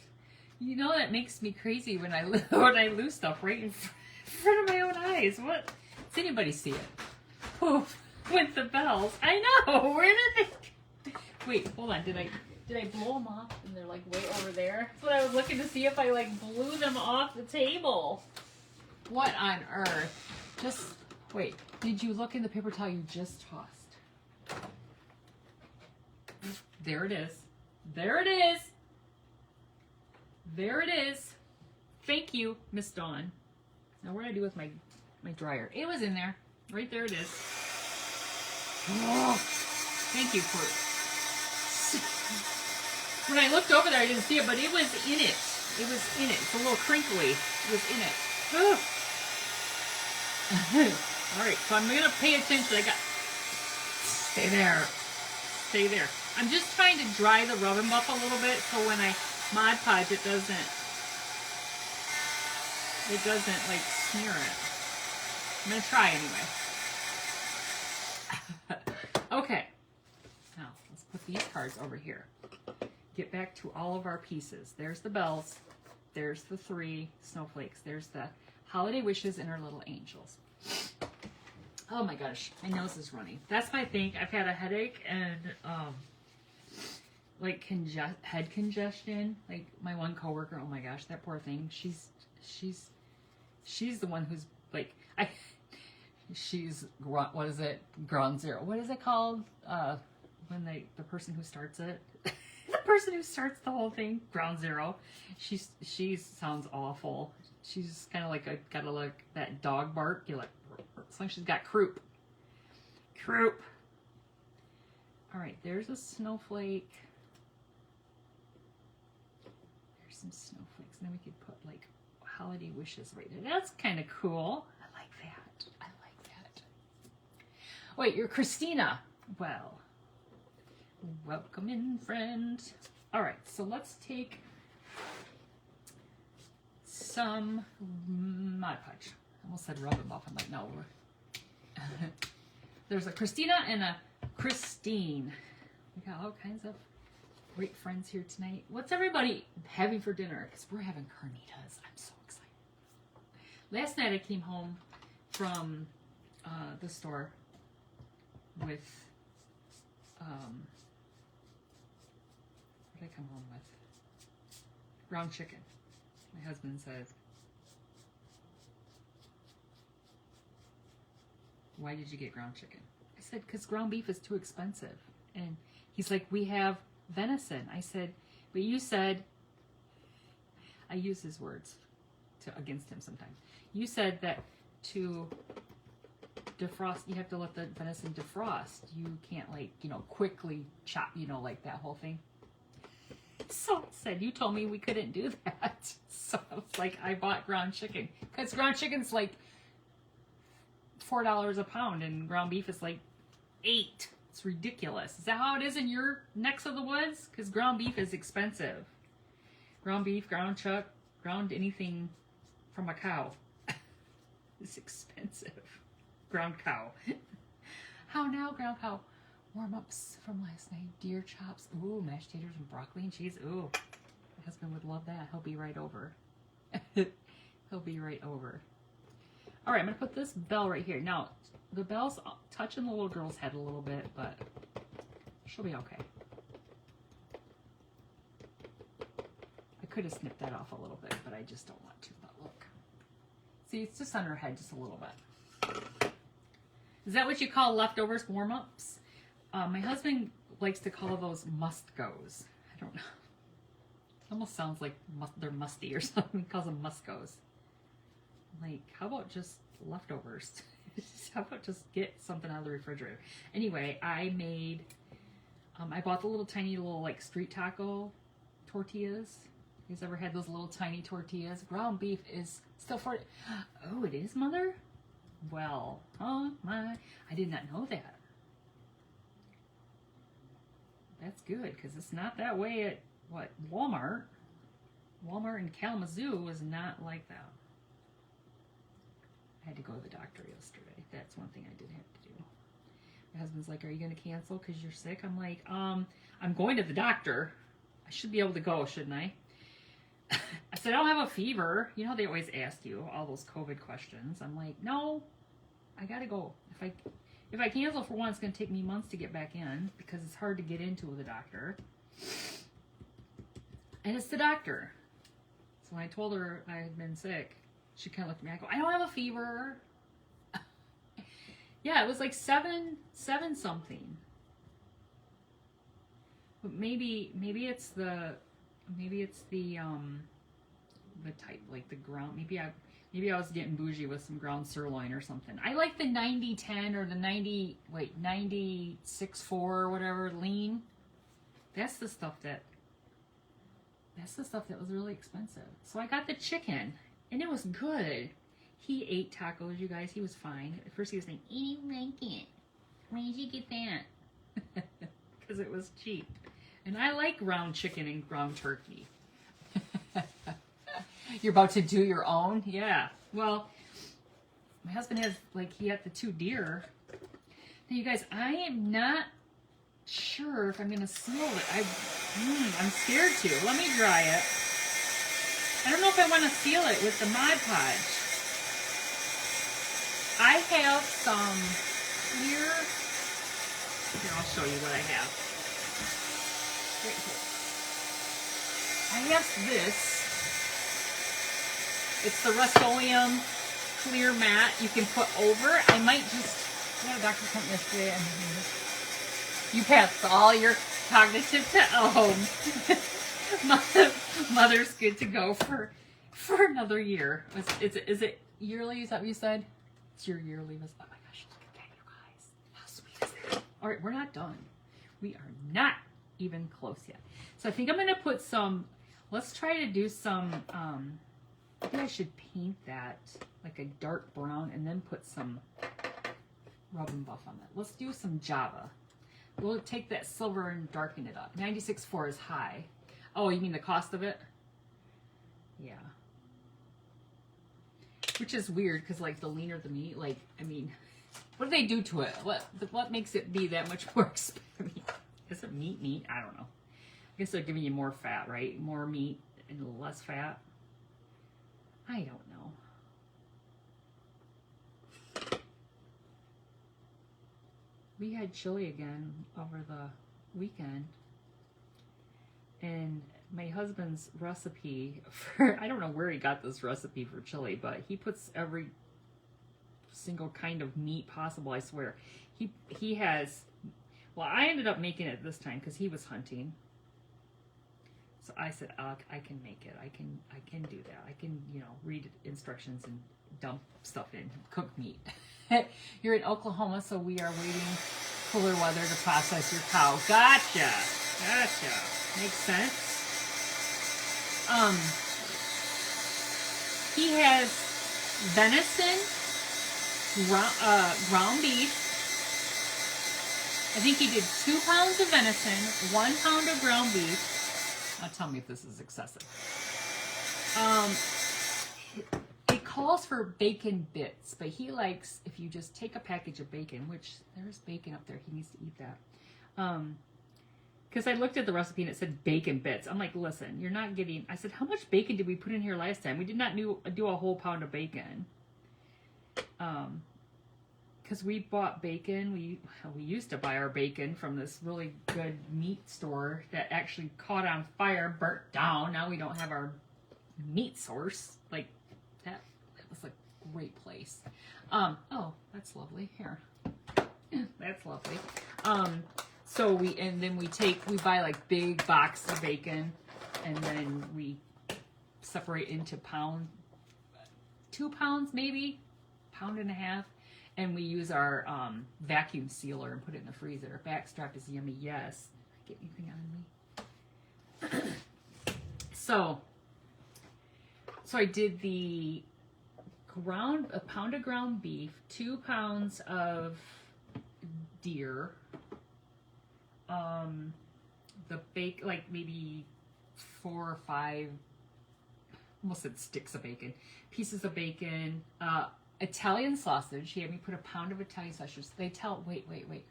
Speaker 1: You know that makes me crazy when I lose stuff right in front of my own eyes. What? Does anybody see it? Poof! With the bells. I know. Where did they? Wait, hold on. Did I blow them off? And they're like way over there. That's what I was looking to see if I like blew them off the table. What on earth? Just wait. Did you look in the paper towel you just tossed? There it is. There it is. There it is. Thank you, Miss Dawn. Now what do I do with my dryer? It was in there. Right there it is. Oh, thank you for when I looked over there, I didn't see it, but it was in it. It was in it. It's a little crinkly. It was in it. All right, so I'm going to pay attention. Stay there. Stay there. I'm just trying to dry the Rub and Buff a little bit so when I Mod Podge it doesn't like smear it. I'm gonna try anyway. Okay, now let's put these cards over here. Get back to all of our pieces. There's the bells, there's the 3 snowflakes, there's the holiday wishes and our little angels. Oh my gosh, my nose is running. That's my thing. I've had a headache and like head congestion. Like my one coworker, oh my gosh, that poor thing. She's the one who's like she's what is it? Ground zero. What is it called? When the person who starts it, the person who starts the whole thing, ground zero. She sounds awful. She's kind of like got a like that dog bark. You're like, as long as she's got croup. Croup. All right, there's a snowflake. There's some snowflakes. And then we could put like holiday wishes right there. That's kind of cool. I like that. I like that. Wait, you're Christina. Well, welcome in, friend. All right, so let's take some Mod Podge. I almost said Rub and Buff. I'm like, no, there's a Christina and a Christine. We got all kinds of great friends here tonight. What's everybody having for dinner? Because we're having carnitas. I'm so excited. Last night I came home from the store with, what did I come home with? Ground chicken. My husband says, why did you get ground chicken? I said, because ground beef is too expensive. And he's like, we have venison. I said, but you said, I use his words against him sometimes. You said that to defrost, you have to let the venison defrost. You can't like, quickly chop, like that whole thing. So I said, you told me we couldn't do that. So I was like, I bought ground chicken. Because ground chicken's like $4 a pound and ground beef is like $8. It's ridiculous. Is that how it is in your necks of the woods? Because ground beef is expensive. Ground beef, ground chuck, ground anything from a cow is expensive. Ground cow. How now, ground cow? Warm-ups from last night. Deer chops. Ooh, mashed taters and broccoli and cheese. Ooh, my husband would love that. He'll be right over. He'll be right over. All right, I'm going to put this bell right here. Now, the bell's touching the little girl's head a little bit, but she'll be okay. I could have snipped that off a little bit, but I just don't want to. But look. See, it's just on her head just a little bit. Is that what you call leftovers warm-ups? My husband likes to call those must-goes. I don't know. It almost sounds like they're musty or something. He calls them must-goes. Like, how about just leftovers? How about just get something out of the refrigerator? Anyway, I made, I bought the little tiny little like street taco tortillas. You guys ever had those little tiny tortillas? Ground beef is still $40. Oh, it is, Mother? Well, oh my, I did not know that. That's good, because it's not that way at, what, Walmart. Walmart in Kalamazoo is not like that. I had to go to the doctor yesterday. That's one thing I did have to do. My husband's like, are you going to cancel because you're sick? I'm like, I'm going to the doctor. I should be able to go, shouldn't I? I said, I don't have a fever. You know, they always ask you all those COVID questions. I'm like, no, I got to go. If I cancel for one, it's going to take me months to get back in because it's hard to get into the doctor. And it's the doctor. So when I told her I had been sick, she kind of looked at me. I go, I don't have a fever. Yeah, it was like seven something. But maybe it's the type, like the ground. Maybe I was getting bougie with some ground sirloin or something. I like the 90-10 or the 96-4 or whatever lean. That's the stuff that was really expensive. So I got the chicken. And it was good. He ate tacos, you guys. He was fine. At first he was saying, I don't like it. Why did you get that? because it was cheap. And I like ground chicken and ground turkey. You're about to do your own? Yeah. Well, my husband has, like, he had the 2 deer. Now, you guys, I am not sure if I'm going to seal it. I'm scared to. Let me dry it. I don't know if I want to seal it with the Mod Podge. I have some clear. Here, I'll show you what I have. Right here. I have this. It's the Rust-Oleum clear mat you can put over. I might just, I had a doctor come yesterday and you passed all your cognitive tests. Oh, mother's good to go for another year. Is it yearly? Is that what you said? It's your yearly. Oh my gosh, look at that, you guys. How sweet is that? All right, we're not done. We are not even close yet. So I think I'm going to put some, let's try to do some, maybe I should paint that like a dark brown and then put some rub and buff on that. Let's do some Java. We'll take that silver and darken it up. 96.4 is high. Oh, you mean the cost of it? Yeah. Which is weird because, like, the leaner the meat, like, I mean, what do they do to it? What makes it be that much more expensive? Is it meat? I don't know. I guess they're giving you more fat, right? More meat and less fat. I don't know. We had chili again over the weekend. And my husband's recipe for, I don't know where he got this recipe for chili, but he puts every single kind of meat possible, I swear. He has, well, I ended up making it this time because he was hunting. So I said, I can make it. I can do that. I can, read instructions and dump stuff in, cook meat. You're in Oklahoma, so we are waiting cooler weather to process your cow. Gotcha. Makes sense. He has venison, ground beef. I think he did 2 pounds of venison, 1 pound of ground beef. Now tell me if this is excessive. It calls for bacon bits, but he likes, if you just take a package of bacon, which there's bacon up there, he needs to eat that. Because I looked at the recipe and it said bacon bits. I'm like, listen, you're not getting, I said, how much bacon did we put in here last time? We did not do a whole pound of bacon. Because we bought bacon, we used to buy our bacon from this really good meat store that actually caught on fire, burnt down. Now we don't have our meat source. Like, that was a great place. Oh, that's lovely. Here. That's lovely. So we buy like big box of bacon and then we separate into 2 pounds maybe, 1.5 pounds. And we use our vacuum sealer and put it in the freezer. Backstrap is yummy, yes. Get anything on me? So I did a pound of ground beef, 2 pounds of deer, the bacon, like maybe 4 or 5, almost said sticks of bacon, pieces of bacon, Italian sausage. He had me put a pound of Italian sausage. They tell, wait. What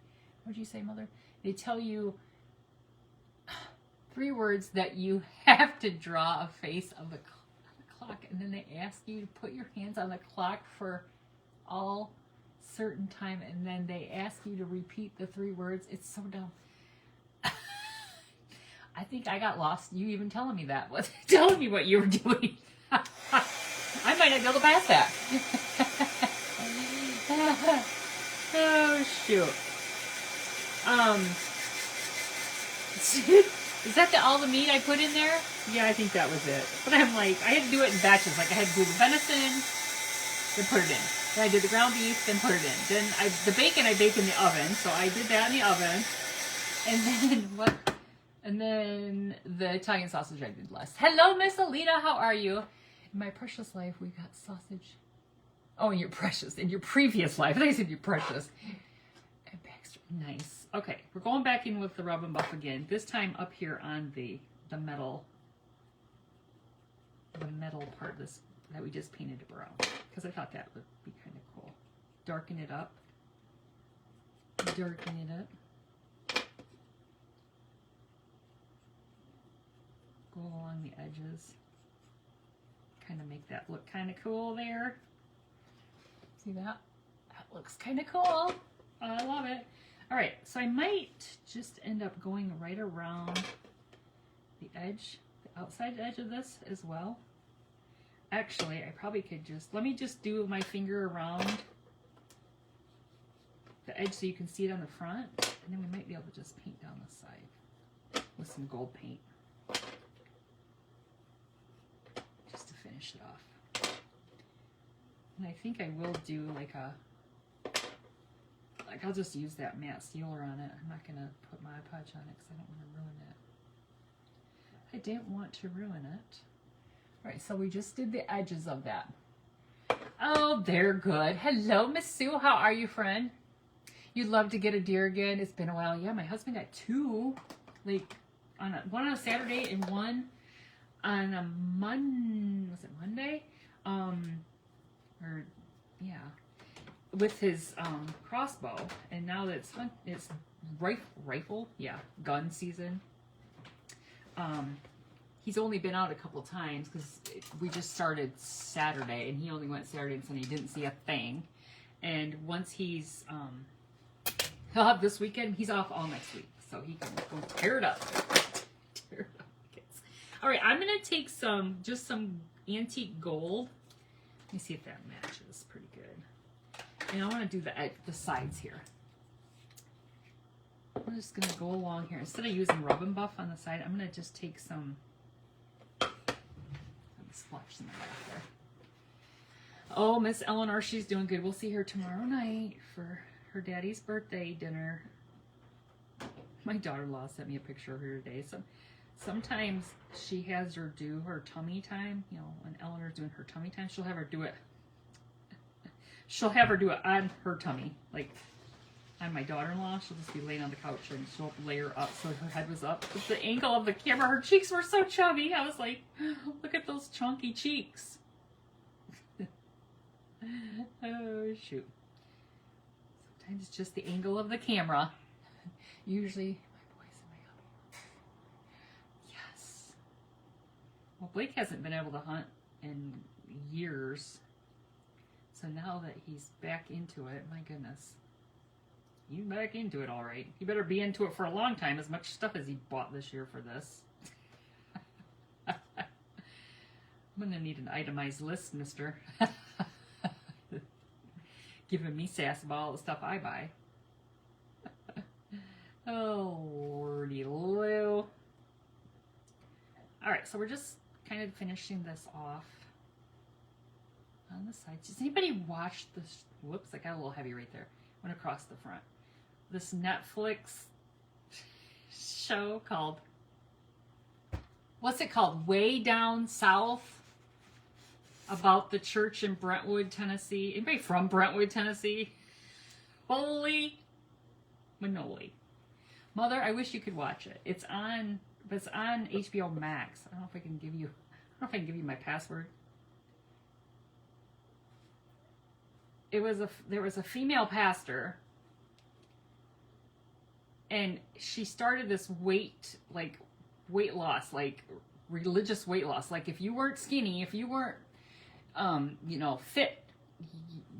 Speaker 1: did you say, Mother? They tell you 3 words that you have to draw a face of the clock, and then they ask you to put your hands on the clock for all certain time, and then they ask you to repeat the 3 words. It's so dumb. I think I got lost. You even telling me that. Telling me what you were doing. I might not be able to pass that. Oh, shoot. Is that all the meat I put in there? Yeah, I think that was it. But I'm like, I had to do it in batches. Like, I had to do the venison, then put it in. Then I did the ground beef, then put it in. Then the bacon I baked in the oven, so I did that in the oven. And then what? And then the Italian sausage I did last. Hello, Miss Alita, how are you? In my precious life, we got sausage. Oh, in your precious. In your previous life. I think I said you're precious. And backstrap. Nice. Okay, we're going back in with the rub and buff again. This time up here on the metal part of this that we just painted brown, because I thought that would be kind of cool. Darken it up. Darken it up. Go along the edges. Kind of make that look kind of cool there. See that? That looks kind of cool. I love it. All right, so I might just end up going right around the edge, the outside edge of this as well. Actually, I probably could just, let me just do my finger around the edge so you can see it on the front, and then we might be able to just paint down the side with some gold paint. Just to finish it off. And I think I will do like a, I'll just use that matte sealer on it. I'm not going to put Mod Podge on it because I don't want to ruin it. I didn't want to ruin it. All right, so we just did the edges of that. Oh, they're good. Hello, Miss Sue. How are you, friend? You'd love to get a deer again. It's been a while. Yeah, my husband got two, like one on a Saturday and one on a was it Monday? With his crossbow, and now that it's rifle, yeah, gun season. He's only been out a couple times because we just started Saturday, and he only went Saturday and Sunday. He didn't see a thing. And once he'll have this weekend. He's off all next week, so he can go tear it up. Tear it up, kids. All right, I'm gonna take some antique gold. Let me see if that matches pretty good. And I want to do the sides here. I'm just going to go along here. Instead of using rub and buff on the side, I'm going to just take some, splash some of that there. Oh, Miss Eleanor, she's doing good. We'll see her tomorrow night for her daddy's birthday dinner. My daughter-in-law sent me a picture of her today. So sometimes she has her do her tummy time. You know, when Eleanor's doing her tummy time, she'll have her do it. She'll have her do it on her tummy, like on my daughter-in-law. She'll just be laying on the couch and she'll lay her up so her head was up. But the angle of the camera, her cheeks were so chubby. I was like, look at those chunky cheeks. Oh, shoot. Sometimes it's just the angle of the camera. Usually, my boys in my oven. Yes. Well, Blake hasn't been able to hunt in years. So now that he's back into it, my goodness. He's back into it all right. He better be into it for a long time, as much stuff as he bought this year for this. I'm going to need an itemized list, mister. Giving me sass about all the stuff I buy. Oh, lordy Lou. Alright, so we're just kind of finishing this off. On the sides. Does anybody watch this? Whoops, I got a little heavy right there. Went across the front. This Netflix show called, what's it called? Way Down South, about the church in Brentwood, Tennessee. Anybody from Brentwood, Tennessee? Holy manoli. Mother, I wish you could watch it. It's on HBO Max. I don't know if I can give you my password. There was a female pastor, and she started this weight loss, like religious weight loss. Like if you weren't skinny, if you weren't, fit,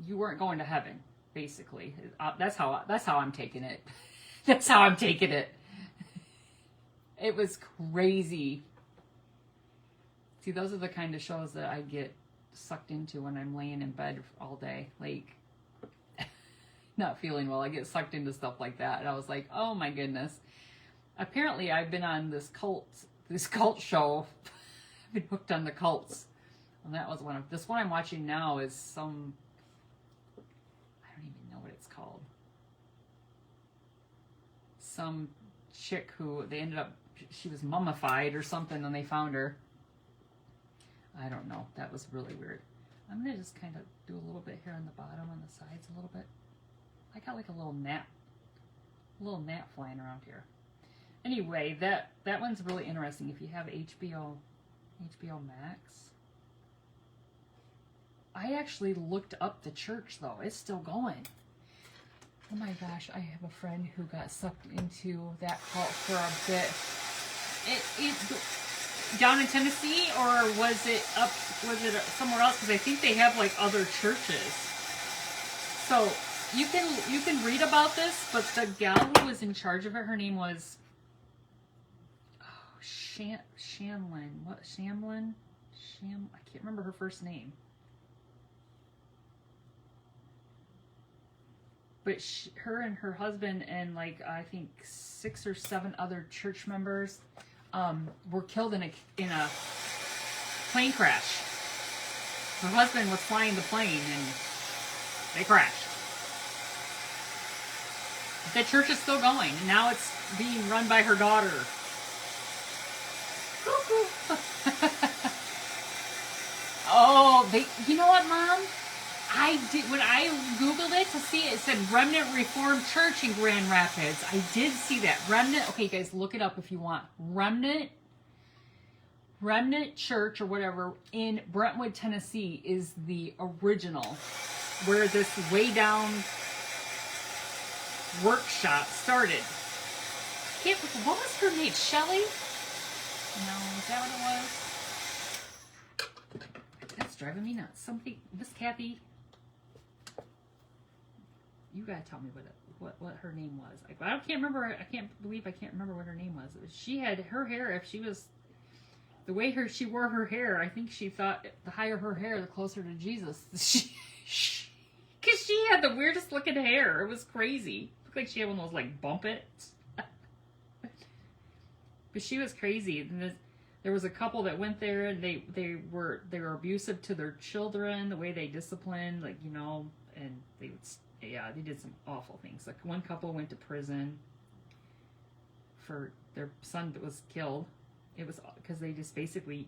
Speaker 1: you weren't going to heaven. Basically, that's how I'm taking it. That's how I'm taking it. It was crazy. See, those are the kind of shows that I get sucked into when I'm laying in bed all day, like not feeling well. I get sucked into stuff like that, and I was like, oh my goodness. Apparently I've been on this cult show. I've been hooked on the cults, and that was this one I'm watching now is some, I don't even know what it's called. Some chick who she was mummified or something, and they found her. I don't know. That was really weird. I'm going to just kind of do a little bit here on the bottom, on the sides a little bit. I got like a little gnat A little gnat flying around here. Anyway, that one's really interesting. If you have HBO Max. I actually looked up the church, though. It's still going. Oh my gosh, I have a friend who got sucked into that cult for a bit. It down in Tennessee, or was it somewhere else? Because I think they have like other churches. So you can read about this, but the gal who was in charge of it, her name was Shamlin. What, Shamlin? I can't remember her first name. But her and her husband and like I think 6 or 7 other church members were killed in a plane crash. Her husband was flying the plane and they crashed. The church is still going. And now it's being run by her daughter. Oh, you know what, Mom? I did, when I Googled it to see it, it said Remnant Reformed Church in Grand Rapids. I did see that. Remnant, okay guys, look it up if you want. Remnant Church or whatever in Brentwood, Tennessee is the original, where this way down workshop started. What was her name? Shelley? No, is that what it was? That's driving me nuts. Somebody, Miss Kathy, you gotta tell me what her name was. I can't remember. I can't believe I can't remember what her name was. She had her hair. If she was the way she wore her hair, I think she thought the higher her hair, the closer to Jesus. Because she had the weirdest looking hair. It was crazy. Looked like she had one of those like bump its. But she was crazy. And there was a couple that went there, and they were abusive to their children. The way they disciplined, like and they did some awful things. Like one couple went to prison for their son that was killed. It was because they just basically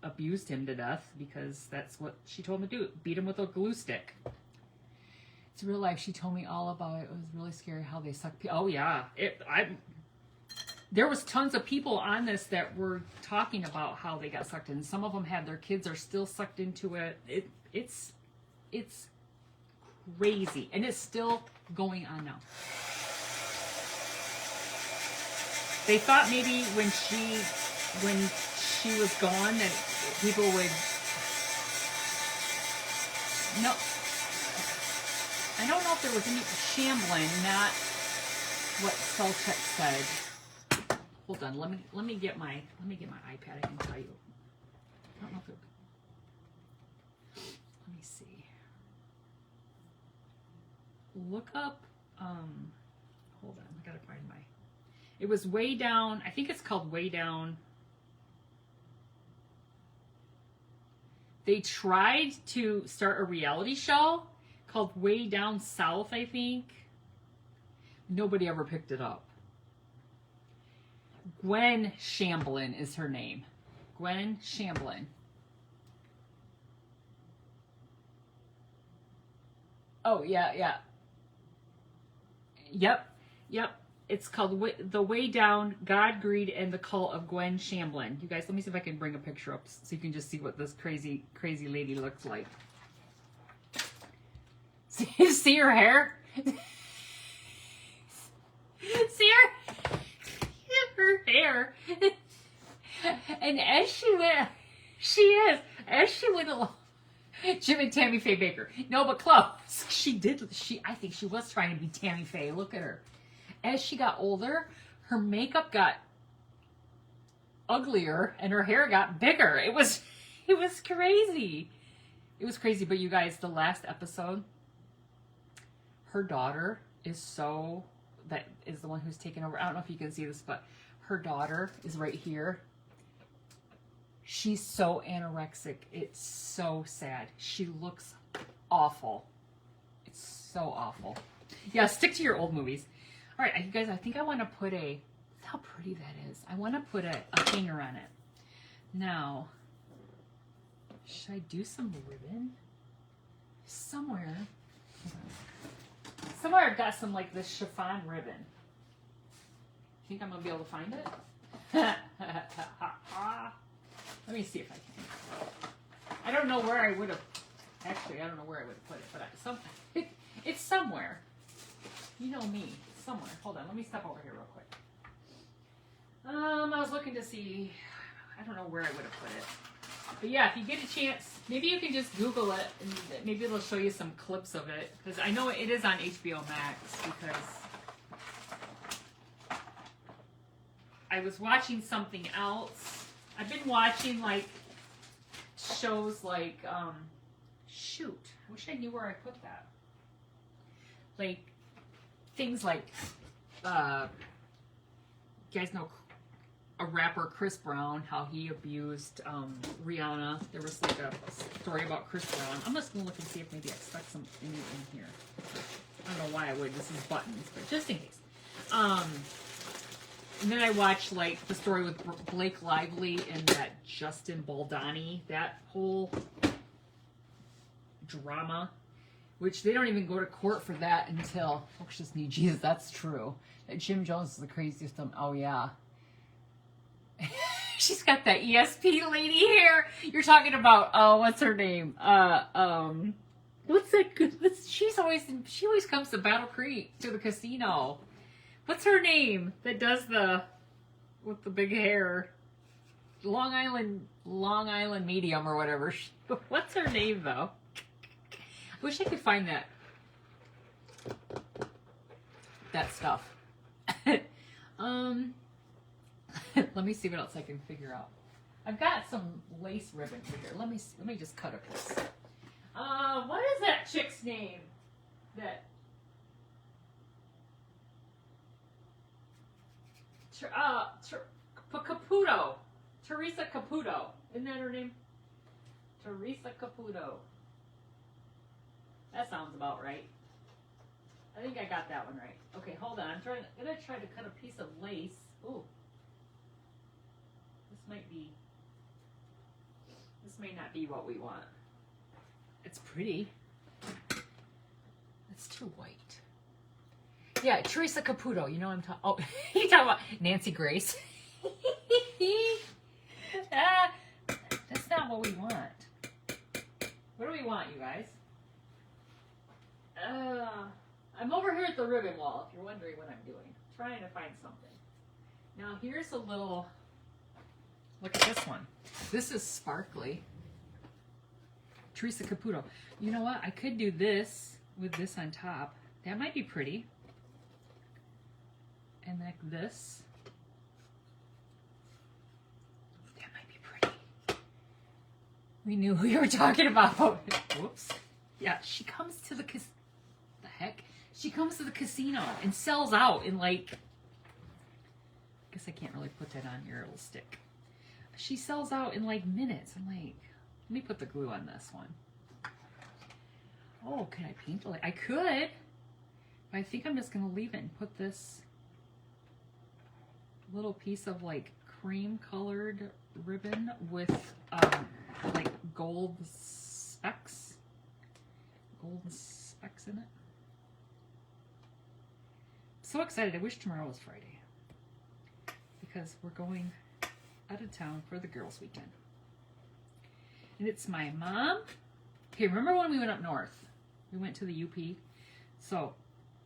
Speaker 1: abused him to death because that's what she told him to do. Beat him with a glue stick. It's real life. She told me all about it. It was really scary how they sucked people. Oh yeah, there was tons of people on this that were talking about how they got sucked in. Some of them had their kids are still sucked into it. It's crazy, and it's still going on now. They thought maybe when she was gone that people would. No, I don't know if there was any shambling. Not what Selchuk said. Hold on, let me get my iPad. I can tell you. I don't know if it. Let me see. Look up. Hold on, I gotta find my. It was Way Down. I think it's called Way Down. They tried to start a reality show called Way Down South, I think. Nobody ever picked it up. Gwen Shamblin is her name. Gwen Shamblin. Oh, yeah. Yep. It's called The Way Down, God, Greed, and the Cult of Gwen Shamblin. You guys, let me see if I can bring a picture up so you can just see what this crazy lady looks like. See her hair? See her hair. And as she went along, Jim and Tammy Faye Baker. No, but close. I think she was trying to be Tammy Faye. Look at her. As she got older, her makeup got uglier and her hair got bigger. It was crazy. It was crazy. But you guys, the last episode, her daughter that is the one who's taken over. I don't know if you can see this, but her daughter is right here. She's so anorexic. It's so sad. She looks awful. It's so awful. Yeah, stick to your old movies. All right, you guys, I think I want to put how pretty that is. I want to put a hanger on it. Now, should I do some ribbon? Somewhere I've got some like this chiffon ribbon. Think I'm gonna be able to find it? Let me see if I can. I don't know where I would have. Actually, I don't know where I would have put it, but it's somewhere. You know me, somewhere. Hold on, let me step over here real quick. I was looking to see. I don't know where I would have put it. But yeah, if you get a chance, maybe you can just Google it, and maybe it'll show you some clips of it. Because I know it is on HBO Max, because I was watching something else. I've been watching, like, shows like, shoot, I wish I knew where I put that. Like, things like, you guys know a rapper, Chris Brown, how he abused Rihanna. There was like a story about Chris Brown. I'm just gonna look and see if maybe I stuck some in here. I don't know why I would. This is buttons, but just in case. And then I watched like the story with Blake Lively and that Justin Baldoni, that whole drama, which they don't even go to court for that until, folks just need Jesus, that's true. That Jim Jones is the craziest of them. Oh yeah. She's got that ESP lady hair. You're talking about, what's her name? What's that good? She always comes to Battle Creek, to the casino. What's her name that does with the big hair? Long Island Medium or whatever. What's her name though? I wish I could find that stuff. Let me see what else I can figure out. I've got some lace ribbon here. Let me just cut a piece. What is that chick's name? Caputo. Teresa Caputo. Isn't that her name? Teresa Caputo. That sounds about right. I think I got that one right. Okay, hold on. I'm gonna try to cut a piece of lace. Ooh. This may not be what we want. It's pretty. It's too white. Yeah, Teresa Caputo. You know what I'm talking. Oh, you talking about Nancy Grace? That's not what we want. What do we want, you guys? I'm over here at the ribbon wall. If you're wondering what I'm doing, trying to find something. Now here's a little. Look at this one. This is sparkly. Teresa Caputo. You know what? I could do this with this on top. That might be pretty. And like this. That might be pretty. We knew who you were talking about. Whoops. Yeah, she comes to the She comes to the casino and sells out in like. I guess I can't really put that on here. It'll stick. She sells out in like minutes. I'm like, let me put the glue on this one. Oh, can I paint it? I could. But I think I'm just going to leave it and put this little piece of like cream colored ribbon with like gold specks. Golden specks in it. So excited. I wish tomorrow was Friday. Because we're going out of town for the girls' weekend. And it's my mom. Okay, remember when we went up north? We went to the UP. So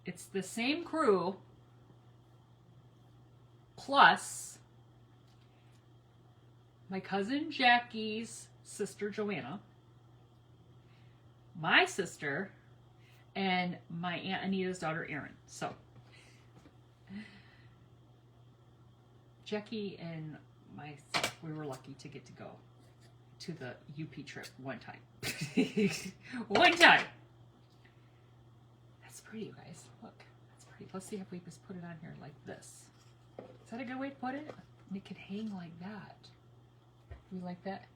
Speaker 1: it's the same crew plus my cousin Jackie's sister Joanna, my sister, and my Aunt Anita's daughter Erin. So Jackie and myself, we were lucky to get to go to the UP trip one time. One time. That's pretty, you guys. Look, that's pretty. Let's see if we just put it on here like this. Is that a good way to put it? And it could hang like that. You like that?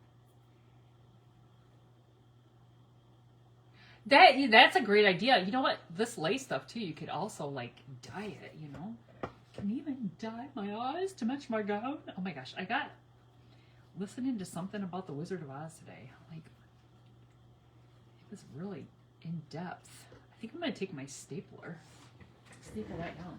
Speaker 1: That's a great idea. You know what? This lace stuff too, you could also like dye it, you know? Can you even dye my eyes to match my gown? Oh my gosh, I got listening to something about the Wizard of Oz today. Like, it was really in depth. I think I'm gonna take my staple that down.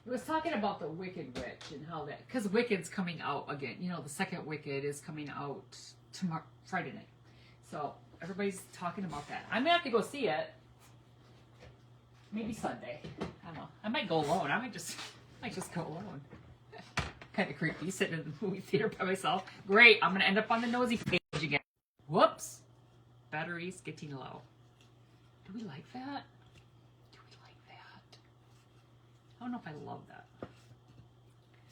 Speaker 1: It was talking about the Wicked Witch and how that, because Wicked's coming out again. You know, the second Wicked is coming out tomorrow, Friday night. So everybody's talking about that. I'm gonna have to go see it. Maybe Sunday. I don't know. I might go alone. I might just go alone. Kind of creepy sitting in the movie theater by myself. Great. I'm gonna end up on the nosy page again. Whoops. Battery's getting low. Do we like that? I don't know if I love that.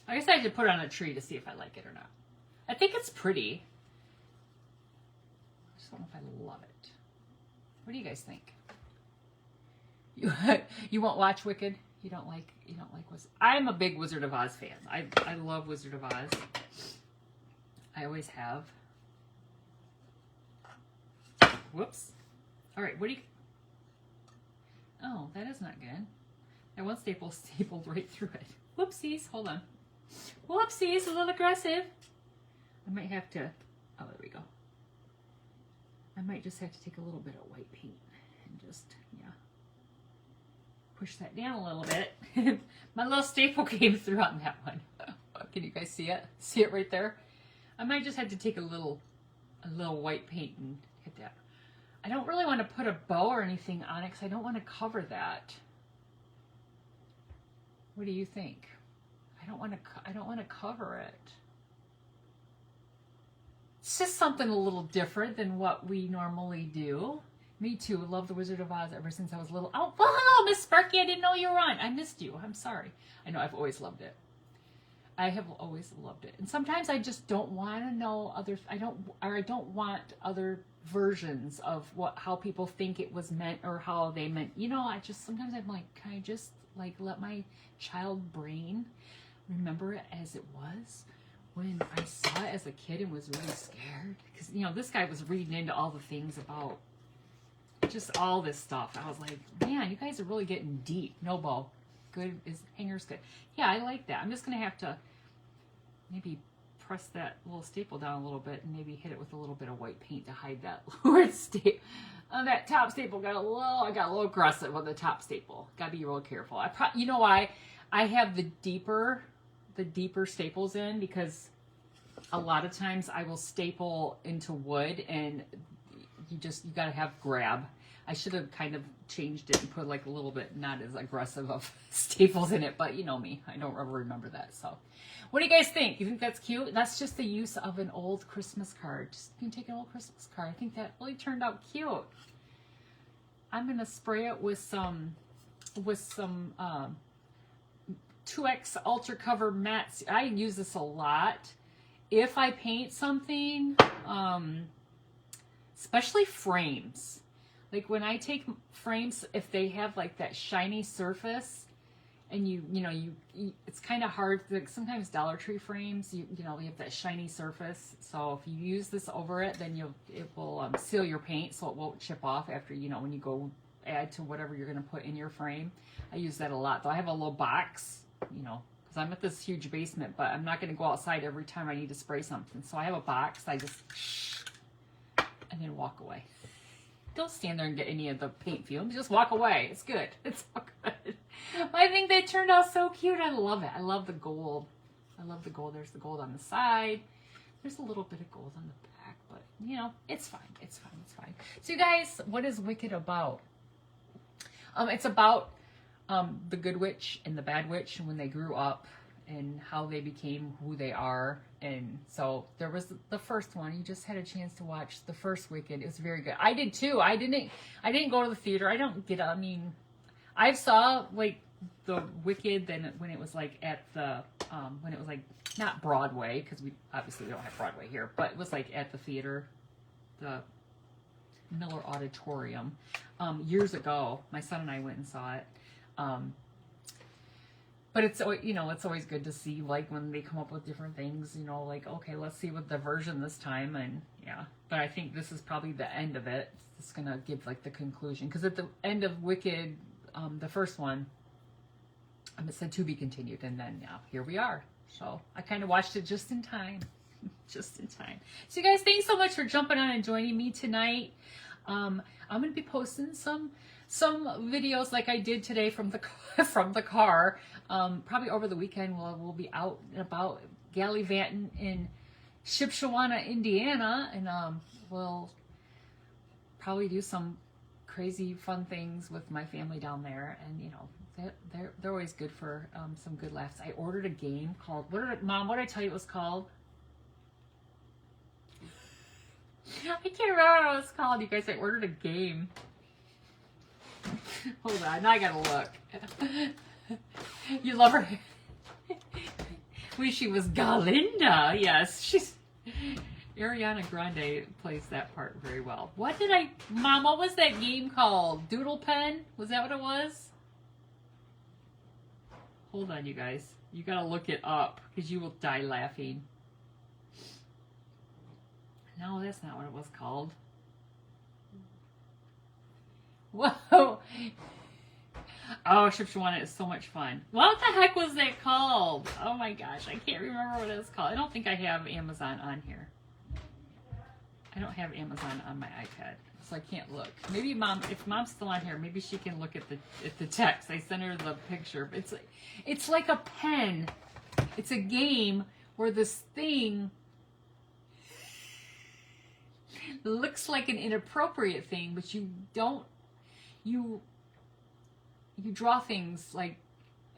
Speaker 1: I guess I have to put it on a tree to see if I like it or not. I think it's pretty. I just don't know if I love it. What do you guys think? You won't watch Wicked? You don't like Wizard? I'm a big Wizard of Oz fan. I love Wizard of Oz. I always have. Whoops. All right, what do you? Oh, that is not good. That one staple stapled right through it. Whoopsies. Hold on. Whoopsies. A little aggressive. I might have to. Oh, there we go. I might just have to take a little bit of white paint and just, yeah, push that down a little bit. My little staple came through on that one. Can you guys see it? See it right there? I might just have to take a little white paint and hit that. I don't really want to put a bow or anything on it because I don't want to cover that. What do you think? I don't want to cover it. It's just something a little different than what we normally do. Me too. Love the Wizard of Oz ever since I was little. Oh, well, hello, Miss Sparky. I didn't know you were on. I missed you. I'm sorry. I know I've always loved it. I have always loved it. And sometimes I just don't want to know others. I don't want other versions of how people think it was meant or how they meant. You know, sometimes I'm like, can I just like let my child brain remember it as it was when I saw it as a kid and was really scared? Because, you know, this guy was reading into all the things about just all this stuff. I was like, man, you guys are really getting deep. No bow. Good is hanger's good. Yeah, I like that. I'm just going to have to maybe press that little staple down a little bit and maybe hit it with a little bit of white paint to hide that lower staple. That top staple I got a little aggressive on the top staple. Got to be real careful. You know why? I have the deeper staples in because a lot of times I will staple into wood and you got to have grab. I should have kind of changed it and put like a little bit not as aggressive of staples in it, but you know me, I don't ever remember that. So what do you guys think? You think that's cute? That's just the use of an old Christmas card. Just you can take an old Christmas card. I think that really turned out cute. I'm gonna spray it with some 2X Ultra Cover Matte. I use this a lot. If I paint something, especially frames. Like when I take frames, if they have like that shiny surface, and you it's kind of hard. Like sometimes Dollar Tree frames, you have that shiny surface. So if you use this over it, then it will seal your paint, so it won't chip off after when you go add to whatever you're gonna put in your frame. I use that a lot. Though I have a little box, because I'm at this huge basement, but I'm not gonna go outside every time I need to spray something. So I have a box. I just and then walk away. Don't stand there and get any of the paint fumes. Just walk away. It's good. It's all good. I think they turned out so cute. I love it. I love the gold. I love the gold. There's the gold on the side. There's a little bit of gold on the back, but it's fine. It's fine. It's fine. So you guys, what is Wicked about? It's about the good witch and the bad witch and when they grew up and how they became who they are. And so there was the first one. You just had a chance to watch the first Wicked. It was very good. I did too. I didn't go to the theater. I saw like the Wicked then when it was like at the when it was like not Broadway, because we obviously don't have Broadway here, but it was like at the theater, the Miller Auditorium, years ago. My son and I went and saw it. But it's always good to see like when they come up with different things, like, okay, let's see what the version this time. And yeah, but I think this is probably the end of it. It's going to give like the conclusion, because at the end of Wicked, the first one, it said to be continued. And then yeah, here we are. So I kind of watched it just in time. Just in time. So you guys, thanks so much for jumping on and joining me tonight. I'm going to be posting some videos like I did today from the car. Probably over the weekend we'll be out and about gallivanting in Shipshewana, Indiana, and we'll probably do some crazy fun things with my family down there. And you know, they're always good for some good laughs. I ordered a game called, Mom, what did I tell you it was called? I can't remember what it was called, you guys. I ordered a game. Hold on, now I gotta look. You love her. Wish she was Galinda. Yes, she's Ariana Grande plays that part very well. Mom, what was that game called? Doodle Pen? Was that what it was? Hold on, you guys. You gotta look it up because you will die laughing. No, that's not what it was called. Whoa! Oh, Shipshewana is so much fun. What the heck was that called? Oh my gosh, I can't remember what it was called. I don't think I have Amazon on here. I don't have Amazon on my iPad, so I can't look. Maybe Mom, if Mom's still on here, maybe she can look at the text. I sent her the picture. It's like a pen. It's a game where this thing looks like an inappropriate thing, but you don't. You draw things like,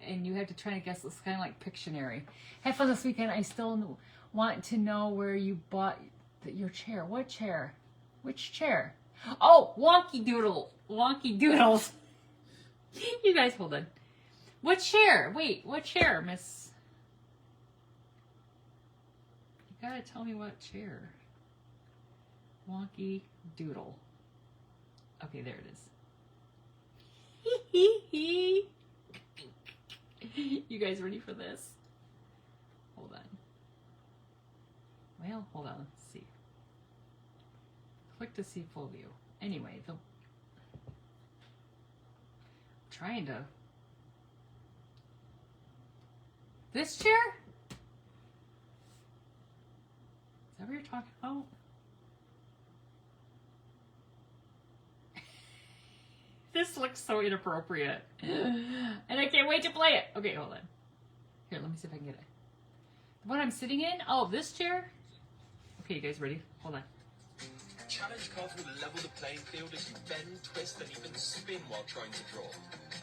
Speaker 1: and you have to try to guess. It's kind of like Pictionary. Have fun this weekend. I still want to know where you bought your chair. What chair? Which chair? Oh, Wonky Doodle. Wonky Doodles. You guys, hold on. What chair? Wait, what chair, Miss? You gotta tell me what chair. Wonky Doodle. Okay, there it is. You guys ready for this? Hold on. Well, hold on. Let's see. Click to see full view. Anyway, trying to. This chair? Is that what you're talking about? This looks so inappropriate. And I can't wait to play it. Okay, hold on. Here, let me see if I can get it. The one I'm sitting in? Oh, this chair? Okay, you guys ready? Hold on.
Speaker 2: Challenge cards will level the playing field as you bend, twist, and even spin while trying to draw.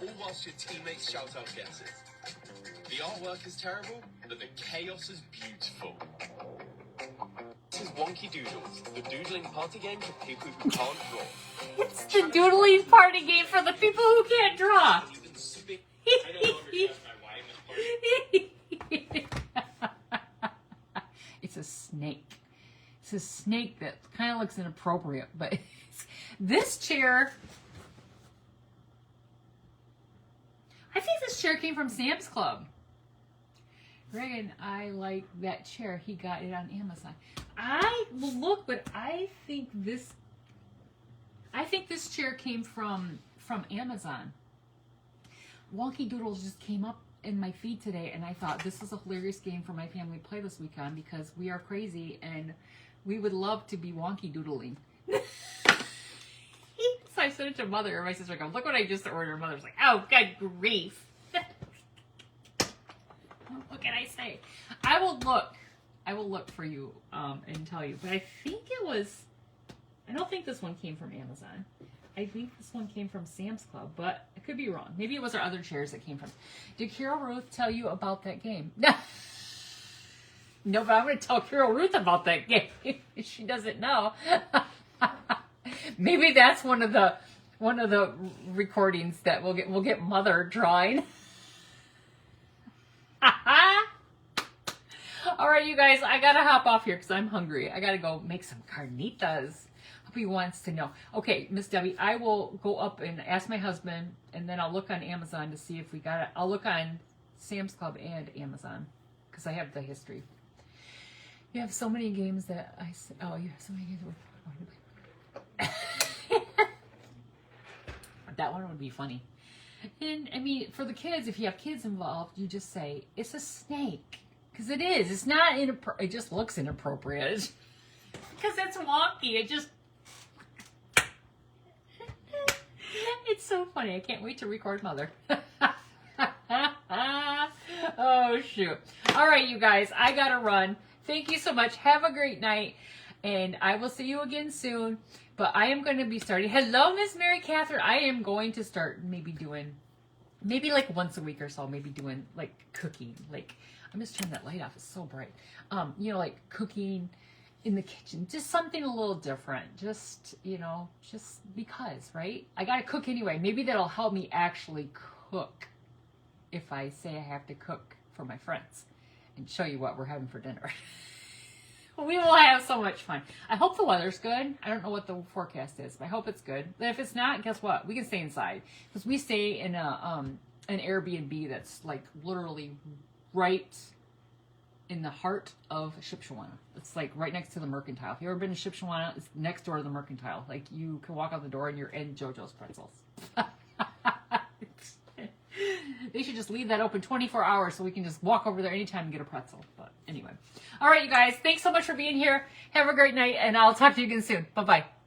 Speaker 2: All whilst your teammates shout out guesses. The artwork is terrible, but the chaos is beautiful. This is Wonky Doodles, the doodling party game for people who can't draw.
Speaker 1: It's the doodling party game for the people who can't draw. It's a snake. It's a snake that kind of looks inappropriate, but this chair. I think this chair came from Sam's Club. Greg and I like that chair. He got it on Amazon. I will look, but I think this chair came from Amazon. Wonky Doodles just came up in my feed today, and I thought this is a hilarious game for my family to play this weekend because we are crazy and we would love to be wonky doodling. So I sent it to Mother, and my sister goes, "Look what I just ordered." Mother's like, "Oh, good grief." What can I say? I will look for you and tell you. But I think it was. I don't think this one came from Amazon. I think this one came from Sam's Club, but I could be wrong. Maybe it was our other chairs that came from. Did Carol Ruth tell you about that game? No, but I'm going to tell Carol Ruth about that game. She doesn't know. Maybe that's one of the recordings that we'll get Mother drawing. All right, you guys, I gotta hop off here because I'm hungry. I gotta go make some carnitas. Hope he wants to know. Okay, Miss Debbie, I will go up and ask my husband, and then I'll look on Amazon to see if we got it. I'll look on Sam's Club and Amazon because I have the history. You have so many games that you have so many games. That one would be funny. And I mean, for the kids, if you have kids involved, you just say it's a snake because it is. It's not it just looks inappropriate because it's wonky. It just It's so funny. I can't wait to record Mother. Oh, shoot. All right, you guys. I got to run. Thank you so much. Have a great night. And I will see you again soon. But I am going to be starting. Hello, Miss Mary Catherine. I am going to start maybe like once a week or so, maybe doing like cooking. Like, I'm just turning that light off. It's so bright. You know, like cooking in the kitchen. Just something a little different. Just, you know, just because, right? I got to cook anyway. Maybe that'll help me actually cook if I say I have to cook for my friends and show you what we're having for dinner. We will have so much fun. I hope the weather's good. I don't know what the forecast is, but I hope it's good. But if it's not, guess what? We can stay inside because we stay in an Airbnb that's like literally right in the heart of Shipshewana. It's like right next to the Mercantile. If you've ever been to Shipshewana, it's next door to the Mercantile. Like you can walk out the door and you're in JoJo's Pretzels. They should just leave that open 24 hours so we can just walk over there anytime and get a pretzel. But anyway. All right, you guys. Thanks so much for being here. Have a great night, and I'll talk to you again soon. Bye-bye.